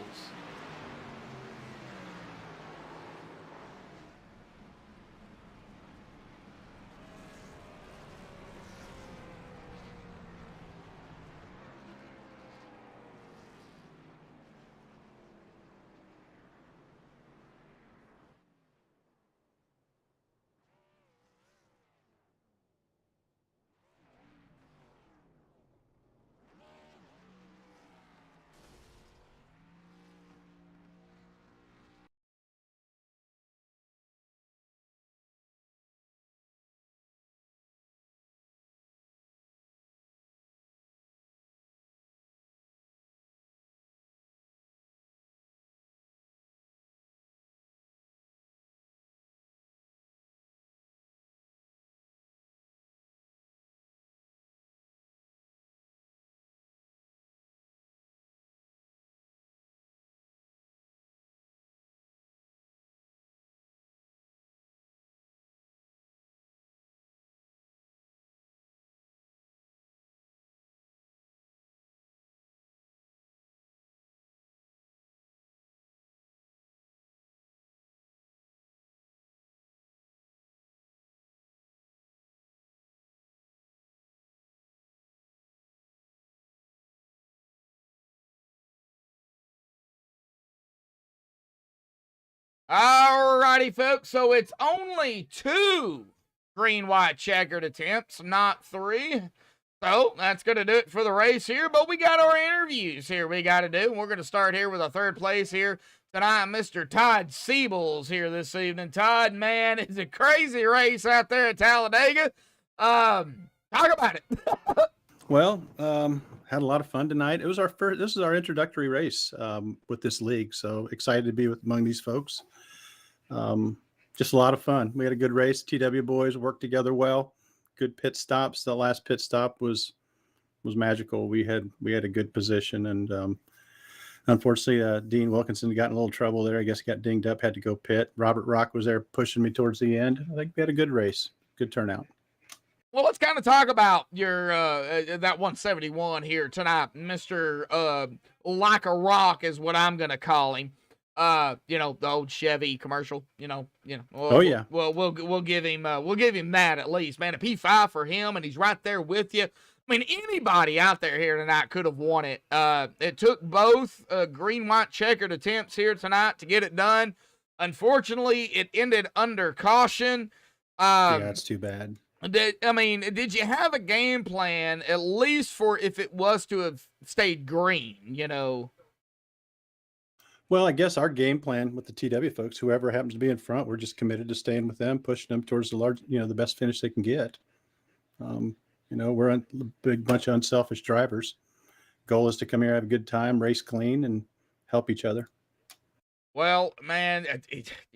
Alrighty, folks. So it's only 2 green, white, checkered attempts, not 3. So that's going to do it for the race here. But we got our interviews here we got to do. We're going to start here with a 3rd place here tonight, Mr. Todd Siebels here this evening. Todd, man, it's a crazy race out there at Talladega. Talk about it.
Well, had a lot of fun tonight. It was our first. This is our introductory race with this league, so excited to be among these folks. Just a lot of fun. We had a good race. TW boys worked together well. Good pit stops. The last pit stop was magical. We had a good position, and unfortunately, Dean Wilkinson got in a little trouble there. I guess he got dinged up, had to go pit. Robert Rock was there pushing me towards the end. I think we had a good race, good turnout.
Well, let's kind of talk about your that 171 here tonight, Mr. Like a Rock is what I'm gonna call him. You know, the old Chevy commercial. You know.
Oh yeah.
Well, we'll give him that at least, man. A P5 for him, and he's right there with you. I mean, anybody out there here tonight could have won it. It took both green, white, checkered attempts here tonight to get it done. Unfortunately, it ended under caution.
Yeah, that's too bad.
Did you have a game plan, at least for if it was to have stayed green, you know?
Well, I guess our game plan with the TW folks, whoever happens to be in front, we're just committed to staying with them, pushing them towards the best finish they can get. We're a big bunch of unselfish drivers. Goal is to come here, have a good time, race clean, and help each other.
Well, man,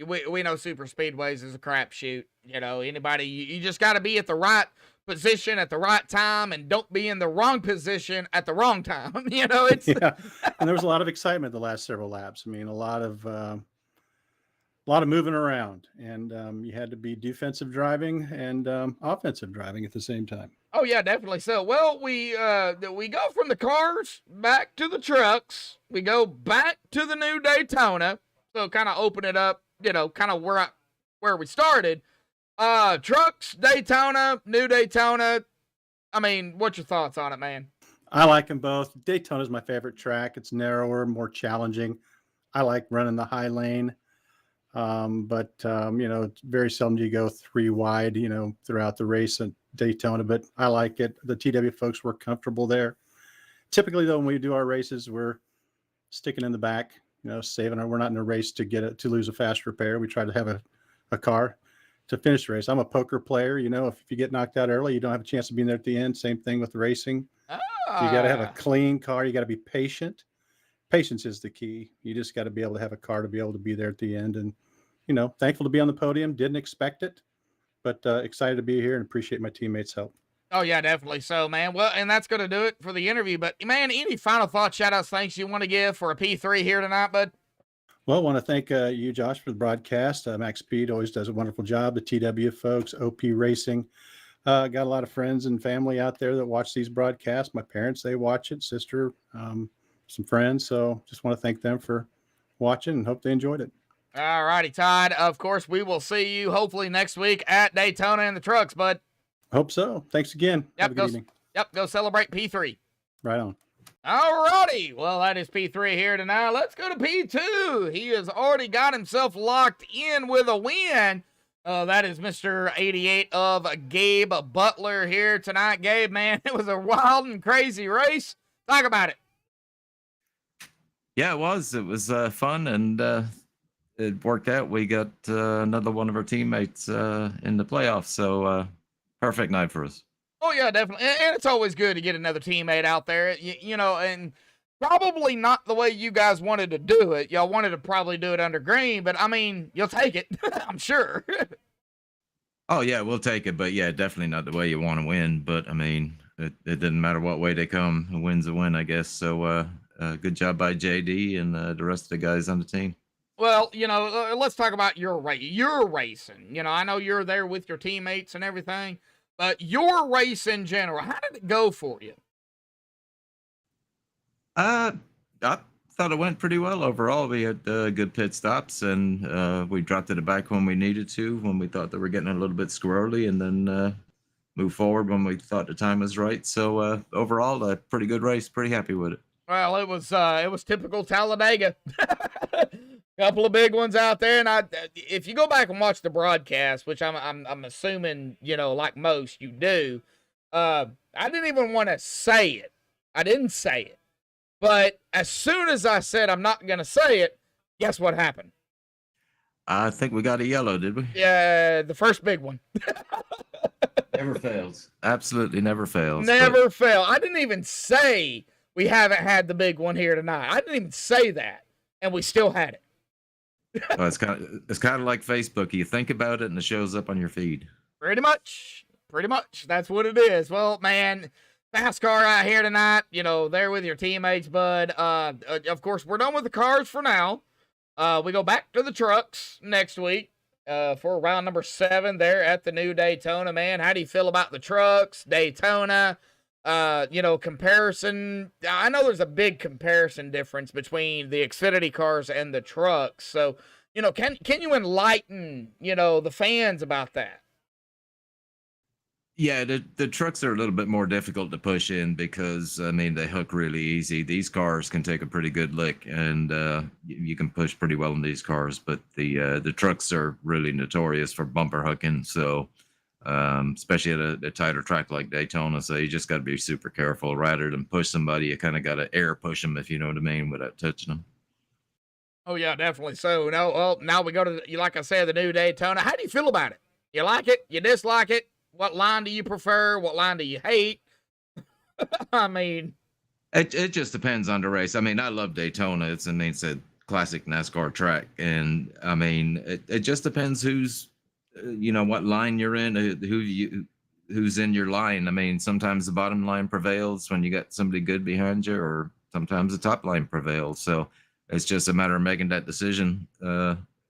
we know super speedways is a crapshoot. You know, anybody, you just got to be at the right position at the right time and don't be in the wrong position at the wrong time. You know, it's
Yeah, and there was a lot of excitement the last several laps. I mean, a lot of moving around, and you had to be defensive driving and offensive driving at the same time.
Oh yeah, definitely so. Well, we go from the cars back to the trucks. We go back to the new Daytona. So kind of open it up, you know, kind of where we started. Trucks, Daytona, new Daytona. I mean, what's your thoughts on it, man?
I like them both. Daytona is my favorite track. It's narrower, more challenging. I like running the high lane. But you know, it's very seldom do you go 3 wide, you know, throughout the race at Daytona, but I like it. The TW folks were comfortable there. Typically though, when we do our races, we're sticking in the back, you know, we're not in a race to lose a fast repair. We try to have a car to finish the race. I'm a poker player, you know, if you get knocked out early, you don't have a chance of being there at the end. Same thing with racing. So you got to have a clean car. You got to be patient. Patience is the key. You just got to be able to have a car to be able to be there at the end. And, you know, thankful to be on the podium. Didn't expect it, but excited to be here and appreciate my teammates' help.
Oh yeah, definitely so, man. Well, and that's going to do it for the interview. But man, any final thoughts, shout outs, thanks you want to give for a P3 here tonight, bud?
Well, I want to thank you, Josh, for the broadcast. Max Speed always does a wonderful job. The TW folks, OP Racing. Got a lot of friends and family out there that watch these broadcasts. My parents, they watch it. Sister, some friends. So just want to thank them for watching and hope they enjoyed it.
All righty, Todd. Of course, we will see you hopefully next week at Daytona in the trucks, bud.
Hope so. Thanks again.
Yep,
Have a good evening.
Yep, go celebrate P3.
Right on.
All righty. Well, that is P3 here tonight. Let's go to P2. He has already got himself locked in with a win. That is Mr. 88 of Gabe Butler here tonight. Gabe, man, it was a wild and crazy race. Talk about it.
Yeah, it was. It was fun, and it worked out. We got another one of our teammates in the playoffs, so perfect night for us.
Oh, yeah, definitely. And it's always good to get another teammate out there, you know, and probably not the way you guys wanted to do it. Y'all wanted to probably do it under green, but I mean, you'll take it, I'm sure.
Oh, yeah, we'll take it. But yeah, definitely not the way you want to win. But I mean, it doesn't matter what way they come. A win's a win, I guess. So good job by JD and the rest of the guys on the team.
Well, you know, let's talk about your race. Your racing. You know, I know you're there with your teammates and everything, but your race in general, how did it go for you?
I thought it went pretty well overall. We had good pit stops, and we dropped to the back when we needed to, when we thought they were getting a little bit squirrely, and then move forward when we thought the time was right. So overall, a pretty good race. Pretty happy with it.
Well, it was typical Talladega. Couple of big ones out there, and if you go back and watch the broadcast, which I'm assuming, you know, like most you do, I didn't even want to say it. I didn't say it, but as soon as I said I'm not gonna say it, guess what happened?
I think we got a yellow, did we?
Yeah, the first big one.
Never fails. Absolutely never fails.
Never fail. I didn't even say we haven't had the big one here tonight. I didn't even say that, and we still had it.
Well, it's kind of like Facebook. You think about it, and it shows up on your feed.
Pretty much. That's what it is. Well, man, fast car out here tonight. You know, there with your teammates, bud. Of course, we're done with the cars for now. We go back to the trucks next week for round number 7 there at the new Daytona. Man, how do you feel about the trucks, Daytona? You know, comparison. I know there's a big comparison difference between the Xfinity cars and the trucks. So, you know, can you enlighten, you know, the fans about that?
Yeah, the trucks are a little bit more difficult to push in because, I mean, they hook really easy. These cars can take a pretty good lick, and you can push pretty well in these cars. But the trucks are really notorious for bumper hooking. So, especially at a tighter track like Daytona, so you just got to be super careful. Rather than push somebody, you kind of got to air push them, if you know what I mean, without touching them.
Oh yeah, definitely. So now we go to like I said, the new Daytona. How do you feel about it? You like it? You dislike it? What line do you prefer? What line do you hate? I mean,
it just depends on the race. I mean, I love Daytona. It's a classic NASCAR track. And I mean, it just depends who's, what line you're in, who's in your line. I mean, sometimes the bottom line prevails when you got somebody good behind you, or sometimes the top line prevails. So it's just a matter of making that decision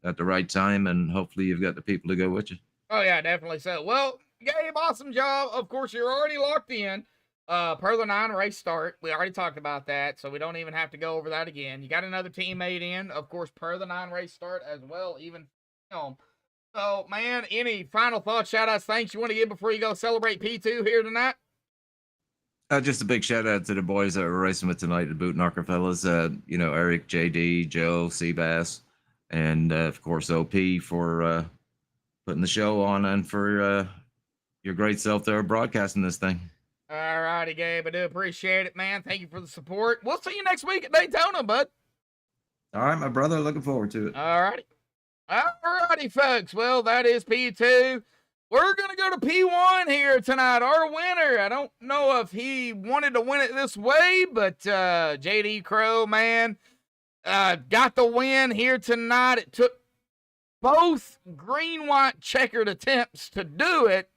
at the right time, and hopefully you've got the people to go with you.
Oh yeah, definitely so. Well, Gabe, awesome job. Of course, you're already locked in. Per the 9 race start. We already talked about that, so we don't even have to go over that again. You got another teammate in, of course, per the 9 race start as well, even film. So, man, any final thoughts, shout outs, thanks you want to give before you go celebrate P2 here tonight?
Just a big shout out to the boys that were racing with tonight, the Boot Knocker fellas. Eric, JD, Joe, Seabass, and of course OP for putting the show on, and for your great self there broadcasting this thing.
All righty, Gabe. I do appreciate it, man. Thank you for the support. We'll see you next week at Daytona, bud.
All right, my brother. Looking forward to it.
All righty. All righty, folks. Well, that is P2. We're going to go to P1 here tonight. Our winner, I don't know if he wanted to win it this way, but JD Crow, man, got the win here tonight. It took both green-white checkered attempts to do it.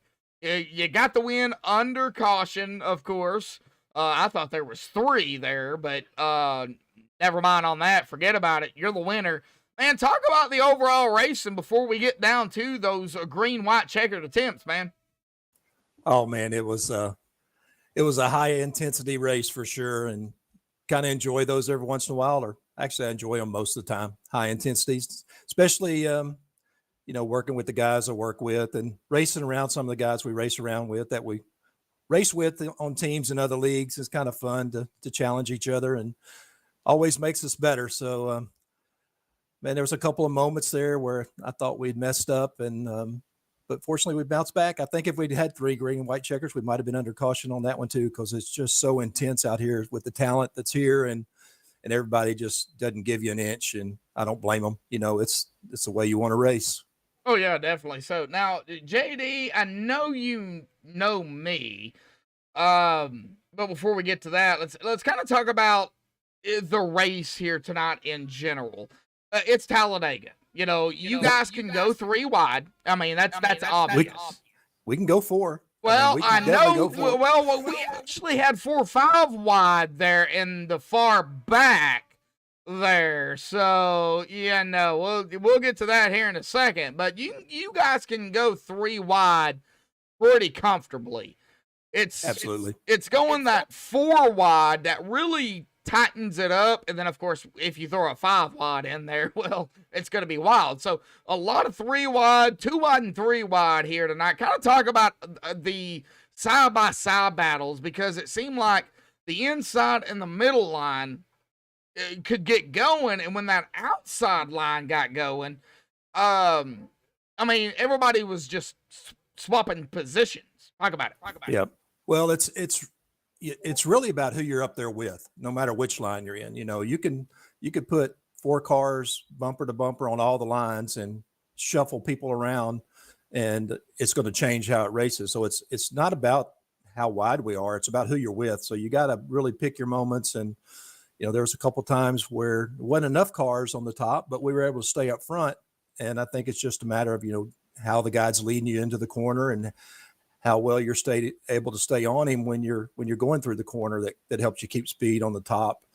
You got the win under caution, of course. I thought there was 3 there, but never mind on that. Forget about it. You're the winner. Man, talk about the overall racing before we get down to those green-white checkered attempts, man.
Oh man, it was a high-intensity race for sure, and kind of enjoy those every once in a while. Or actually, I enjoy them most of the time. High intensities, especially working with the guys I work with and racing around some of the guys we race around with that we race with on teams in other leagues is kind of fun to challenge each other and always makes us better. So, man, there was a couple of moments there where I thought we'd messed up, but fortunately we bounced back. I think if we'd had 3 green and white checkers, we might've been under caution on that one too, because it's just so intense out here with the talent that's here, and everybody just doesn't give you an inch, and I don't blame them. It's the way you want to race.
Oh, yeah, definitely. So, now, JD, I know you know me, but before we get to that, let's kind of talk about the race here tonight in general. It's Talladega. You guys can go 3 wide. I mean, that's obvious.
We can go 4.
Well,
I know.
Well, we actually had 4 or 5 wide there in the far back there. So, we'll get to that here in a second. But you guys can go 3 wide pretty comfortably.
Absolutely.
It's going that 4 wide that really tightens it up, and then of course if you throw a 5 wide in there, well, it's going to be wild. So a lot of 3 wide, 2 wide, and 3 wide here tonight. Kind of talk about the side-by-side battles, because it seemed like the inside and the middle line could get going, and when that outside line got going, everybody was just swapping positions. Talk about it.
Yep. Well, it's really about who you're up there with, no matter which line you're in. You could put 4 cars bumper to bumper on all the lines and shuffle people around, and it's going to change how it races. So it's not about how wide we are. It's about who you're with. So you got to really pick your moments. And, there was a couple times where there wasn't enough cars on the top, but we were able to stay up front. And I think it's just a matter of, how the guy's leading you into the corner and how well you're able to stay on him when you're going through the corner. That helps you keep speed on the top.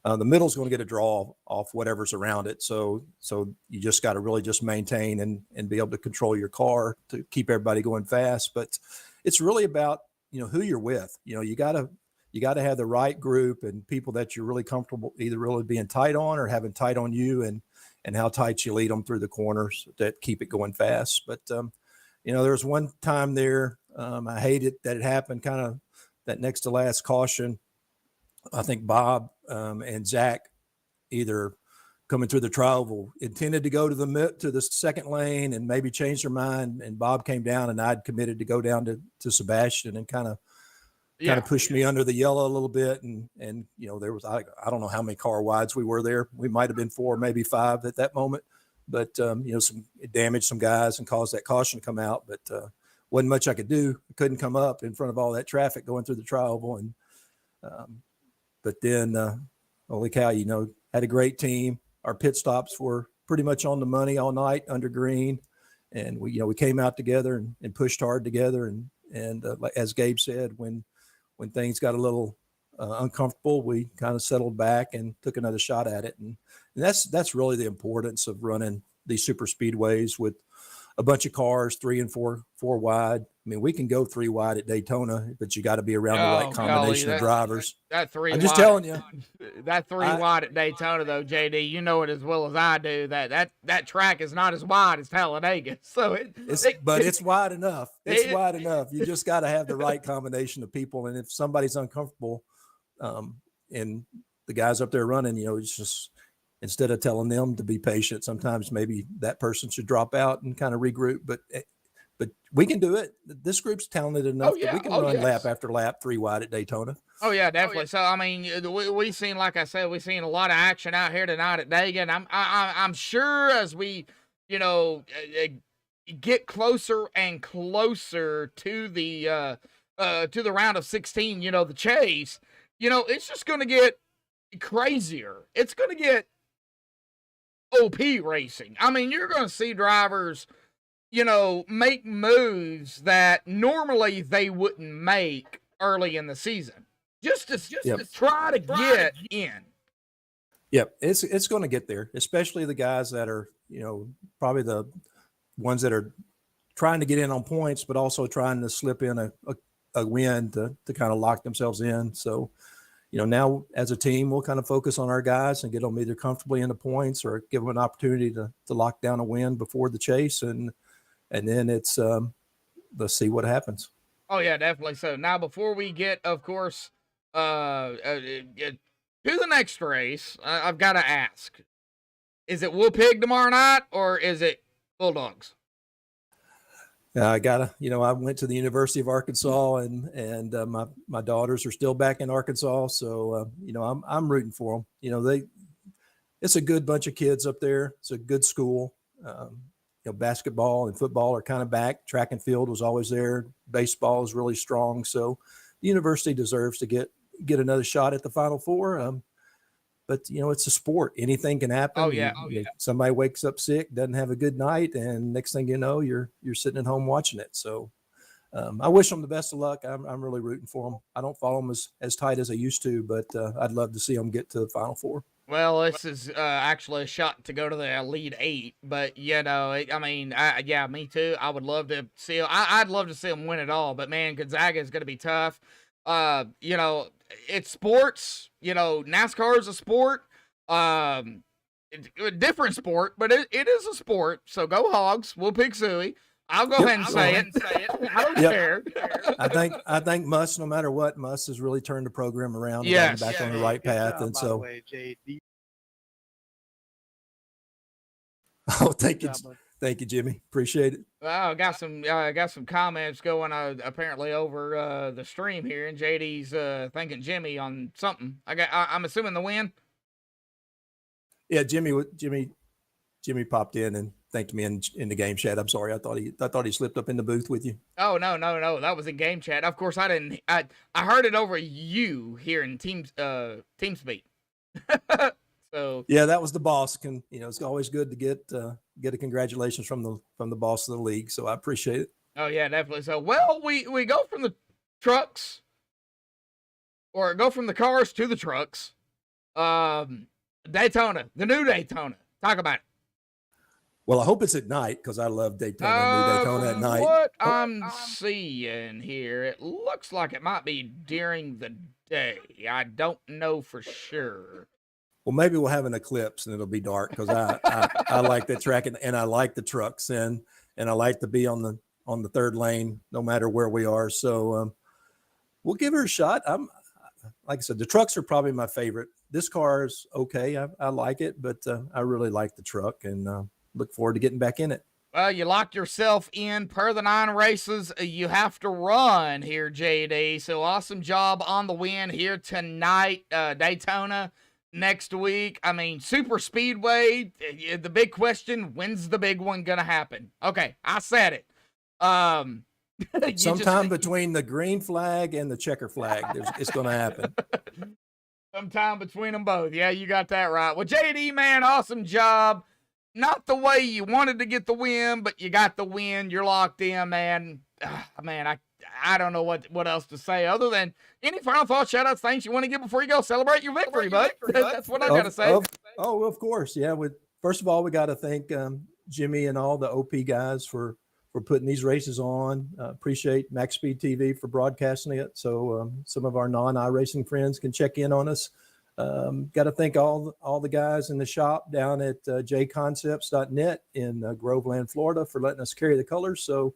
The middle's going to get a draw off whatever's around it. So you just got to really just maintain and be able to control your car to keep everybody going fast. But it's really about, who you're with. You got to have the right group and people that you're really comfortable either really being tight on or having tight on you, and how tight you lead them through the corners that keep it going fast. But, there was one time there, I hated that it happened kind of that next to last caution. I think Bob and Zach either coming through the trial intended to go to the second lane and maybe changed their mind, and Bob came down, and I'd committed to go down to Sebastian and kind of pushed me under the yellow a little bit. And there was, I don't know how many car wides we were there. We might've been 4, maybe 5 at that moment, but it damaged some guys and caused that caution to come out, but wasn't much I could do. I couldn't come up in front of all that traffic going through the trial. And, but then, holy cow, had a great team. our pit stops were pretty much on the money all night under green. And we came out together and pushed hard together. And like, as Gabe said, when things got a little uncomfortable, we kind of settled back and took another shot at it. And that's really the importance of running these super speedways with a bunch of cars, 3 and 4 wide. I mean, we can go 3 wide at Daytona, but you got to be around the right combination of drivers.
That 3
I'm
wide,
just telling you.
That 3 wide at Daytona, though, JD, you know it as well as I do. That track is not as wide as Talladega, so
but it's wide enough. It's wide enough. You just got to have the right combination of people, and if somebody's uncomfortable, and the guys up there running, it's just, instead of telling them to be patient, sometimes maybe that person should drop out and kind of regroup. But we can do it. This group's talented enough that we can run lap after lap 3 wide at Daytona.
Oh yeah, definitely. So I mean, we seen, like I said, we seen a lot of action out here tonight at Dayton. I'm sure as we, get closer and closer to the round of 16, the chase, it's just going to get crazier. It's going to get OP racing. I mean, you're going to see drivers, make moves that normally they wouldn't make early in the season, just to try to get in.
Yep, it's going to get there, especially the guys that are, probably the ones that are trying to get in on points, but also trying to slip in a win to kind of lock themselves in. So, now as a team, we'll kind of focus on our guys and get them either comfortably into points or give them an opportunity to lock down a win before the chase. And then it's, let's see what happens.
Oh yeah, definitely. So now before we get, of course, to the next race, I've got to ask, is it Wool Pig tomorrow night or is it Bulldogs?
I I went to the University of Arkansas and my daughters are still back in Arkansas. So, I'm rooting for them. It's a good bunch of kids up there. It's a good school. Basketball and football are kind of back. Track and field was always there. Baseball is really strong. So the university deserves to get another shot at the Final Four. But it's a sport. Anything can happen.
Oh yeah.
Somebody wakes up sick, doesn't have a good night, and next thing you know, you're sitting at home watching it. So I wish them the best of luck. I'm really rooting for them. I don't follow them as tight as I used to, but I'd love to see them get to the Final Four.
Well, this is actually a shot to go to the Elite 8, but me too. I would love to see. I'd love to see them win it all, but man, Gonzaga is going to be tough. It's sports. NASCAR is a sport. A different sport, but it is a sport. So go Hogs. We'll pick Suey. I'll go ahead and say it. I don't care.
I think Muss, no matter what, Muss has really turned the program around and gotten back on the right path. And so, thank you, Jimmy. Appreciate it.
Well, I got some comments going apparently over the stream here, and JD's thanking Jimmy on something. I'm assuming the win.
Yeah, Jimmy popped in and thanked me in the game chat. I'm sorry. I thought he slipped up in the booth with you.
Oh no. That was in game chat. Of course I didn't. I heard it over you here in TeamSpeak. So
yeah, that was the boss. It's always good to get a congratulations from the boss of the league. So I appreciate it.
Oh yeah, definitely. So we go from the trucks, or go from the cars to the trucks. Daytona, the new Daytona. Talk about it.
Well, I hope it's at night because I love Daytona. New Daytona at night.
What I'm seeing here, it looks like it might be during the day. I don't know for sure.
Well, maybe we'll have an eclipse and it'll be dark because I like that track and I like the trucks and I like to be on the third lane no matter where we are. So we'll give her a shot. Like I said, the trucks are probably my favorite. This car is okay. I like it, but I really like the truck and look forward to getting back in it.
Well, you locked yourself in per the 9 races you have to run here, JD. So awesome job on the win here tonight, Daytona. Next week, super speedway. The big question: when's the big one gonna happen? Okay, I said it.
Sometime between the green flag and the checker flag, it's gonna happen.
Sometime between them both. Yeah, you got that right. Well, JD, man, awesome job. Not the way you wanted to get the win, but you got the win. You're locked in, man. Man, I don't know what else to say other than any final thoughts, shout outs, things you want to give before you go celebrate your victory, bud. That's what I got to say.
Of course. Yeah. First of all, we got to thank Jimmy and all the OP guys for putting these races on. Appreciate MaxspeedTV for broadcasting it. So some of our non-iRacing friends can check in on us. Got to thank all the guys in the shop down at jconcepts.net in Groveland, Florida for letting us carry the colors. So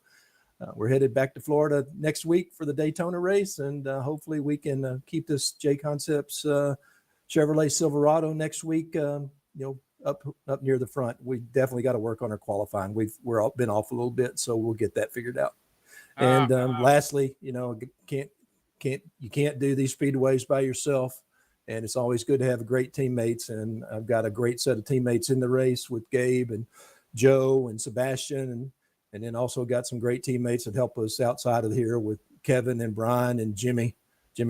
we're headed back to Florida next week for the Daytona race, and hopefully we can keep this J Concepts Chevrolet Silverado next week, up near the front. We definitely got to work on our qualifying. We're been off a little bit, so we'll get that figured out. And lastly, you can't do these speedways by yourself, and it's always good to have great teammates. And I've got a great set of teammates in the race with Gabe and Joe and Sebastian, and then also got some great teammates that help us outside of here with Kevin and Brian and Jimmy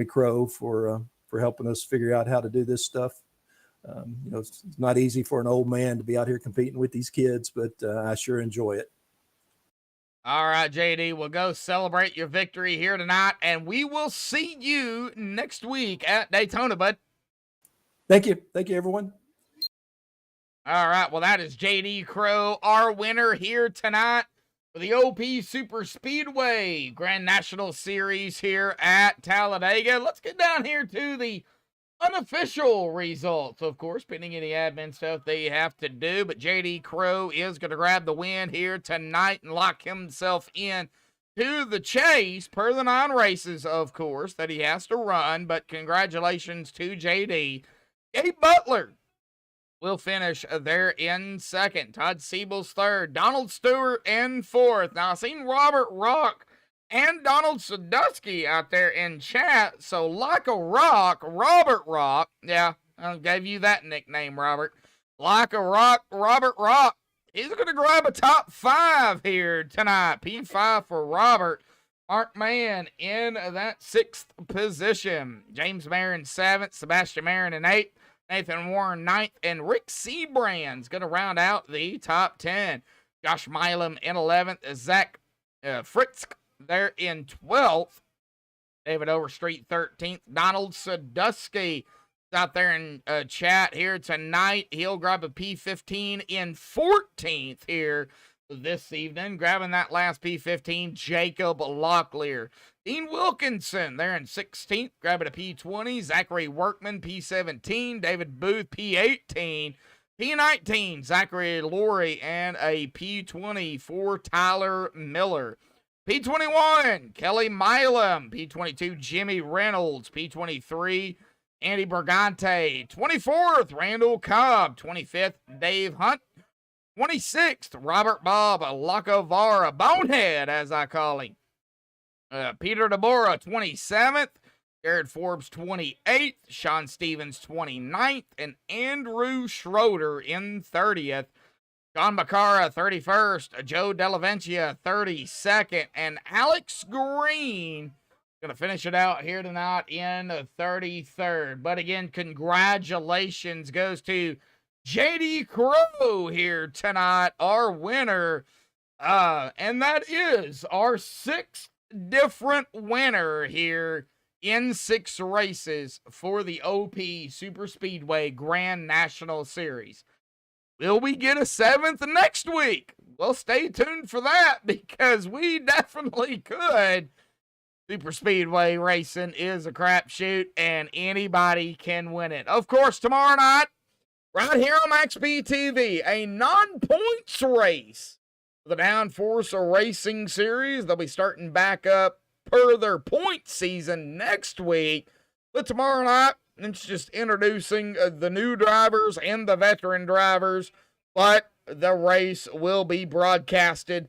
Crow for helping us figure out how to do this stuff. It's not easy for an old man to be out here competing with these kids, but I sure enjoy it.
All right, JD, we'll go celebrate your victory here tonight, and we will see you next week at Daytona, bud.
Thank you. Thank you, everyone.
All right, well, that is JD Crow, our winner here tonight for the OP Super Speedway Grand National Series here at Talladega. Let's get down here to the unofficial results, of course, pending any admin stuff they have to do. But JD Crow is going to grab the win here tonight and lock himself in to the chase per the 9 races, of course, that he has to run. But congratulations to JD. Gabe Butler will finish there in second. Todd Siebel's third. Donald Stewart in fourth. Now, I've seen Robert Rock and Donald Sadusky out there in chat. So, like a rock, Robert Rock. Yeah, I gave you that nickname, Robert. Like a rock, Robert Rock. He's going to grab a top 5 here tonight. P5 for Robert. Mark Mann in that 6th position. James Marin 7th. Sebastian Marin in 8th. Nathan Warren 9th. And Rick Seabrand's going to round out the top 10. Josh Milam in 11th. Zach Fritz there in 12th. David Overstreet 13th. Donald Sadusky out there in chat here tonight. He'll grab a P15 in 14th here this evening. Grabbing that last P15, Jacob Locklear. Dean Wilkinson there in 16th. Grabbing a P20. Zachary Workman, P17. David Booth, P18. P19, Zachary Laurie, and a P20 for Tyler Miller. P21, Kelly Milam. P22, Jimmy Reynolds. P23, Andy Bergante. 24th, Randall Cobb. 25th, Dave Hunt. 26th, Robert Bob Lacovara. Bonehead, as I call him. Peter DeBora, 27th. Jared Forbes, 28th. Sean Stevens, 29th. And Andrew Schroeder in 30th. John Macara, 31st. Joe Delaventia, 32nd. And Alex Green going to finish it out here tonight in 33rd. But again, congratulations goes to JD Crow here tonight, our winner. And that is our 6th different winner here in 6 races for the OP Super Speedway Grand National Series. Will we get a 7th next week? Well, stay tuned for that because we definitely could. Super Speedway racing is a crapshoot and anybody can win it. Of course, tomorrow night, right here on MaxspeedTV, a non-points race for the Downforce Racing Series. They'll be starting back up per their point season next week. But tomorrow night, it's just introducing the new drivers and the veteran drivers. But the race will be broadcasted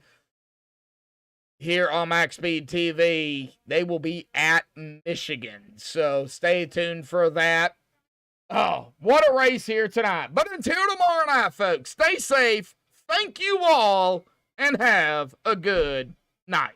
here on MaxspeedTV. They will be at Michigan. So stay tuned for that. Oh, what a race here tonight. But until tomorrow night, folks, stay safe. Thank you all and have a good night.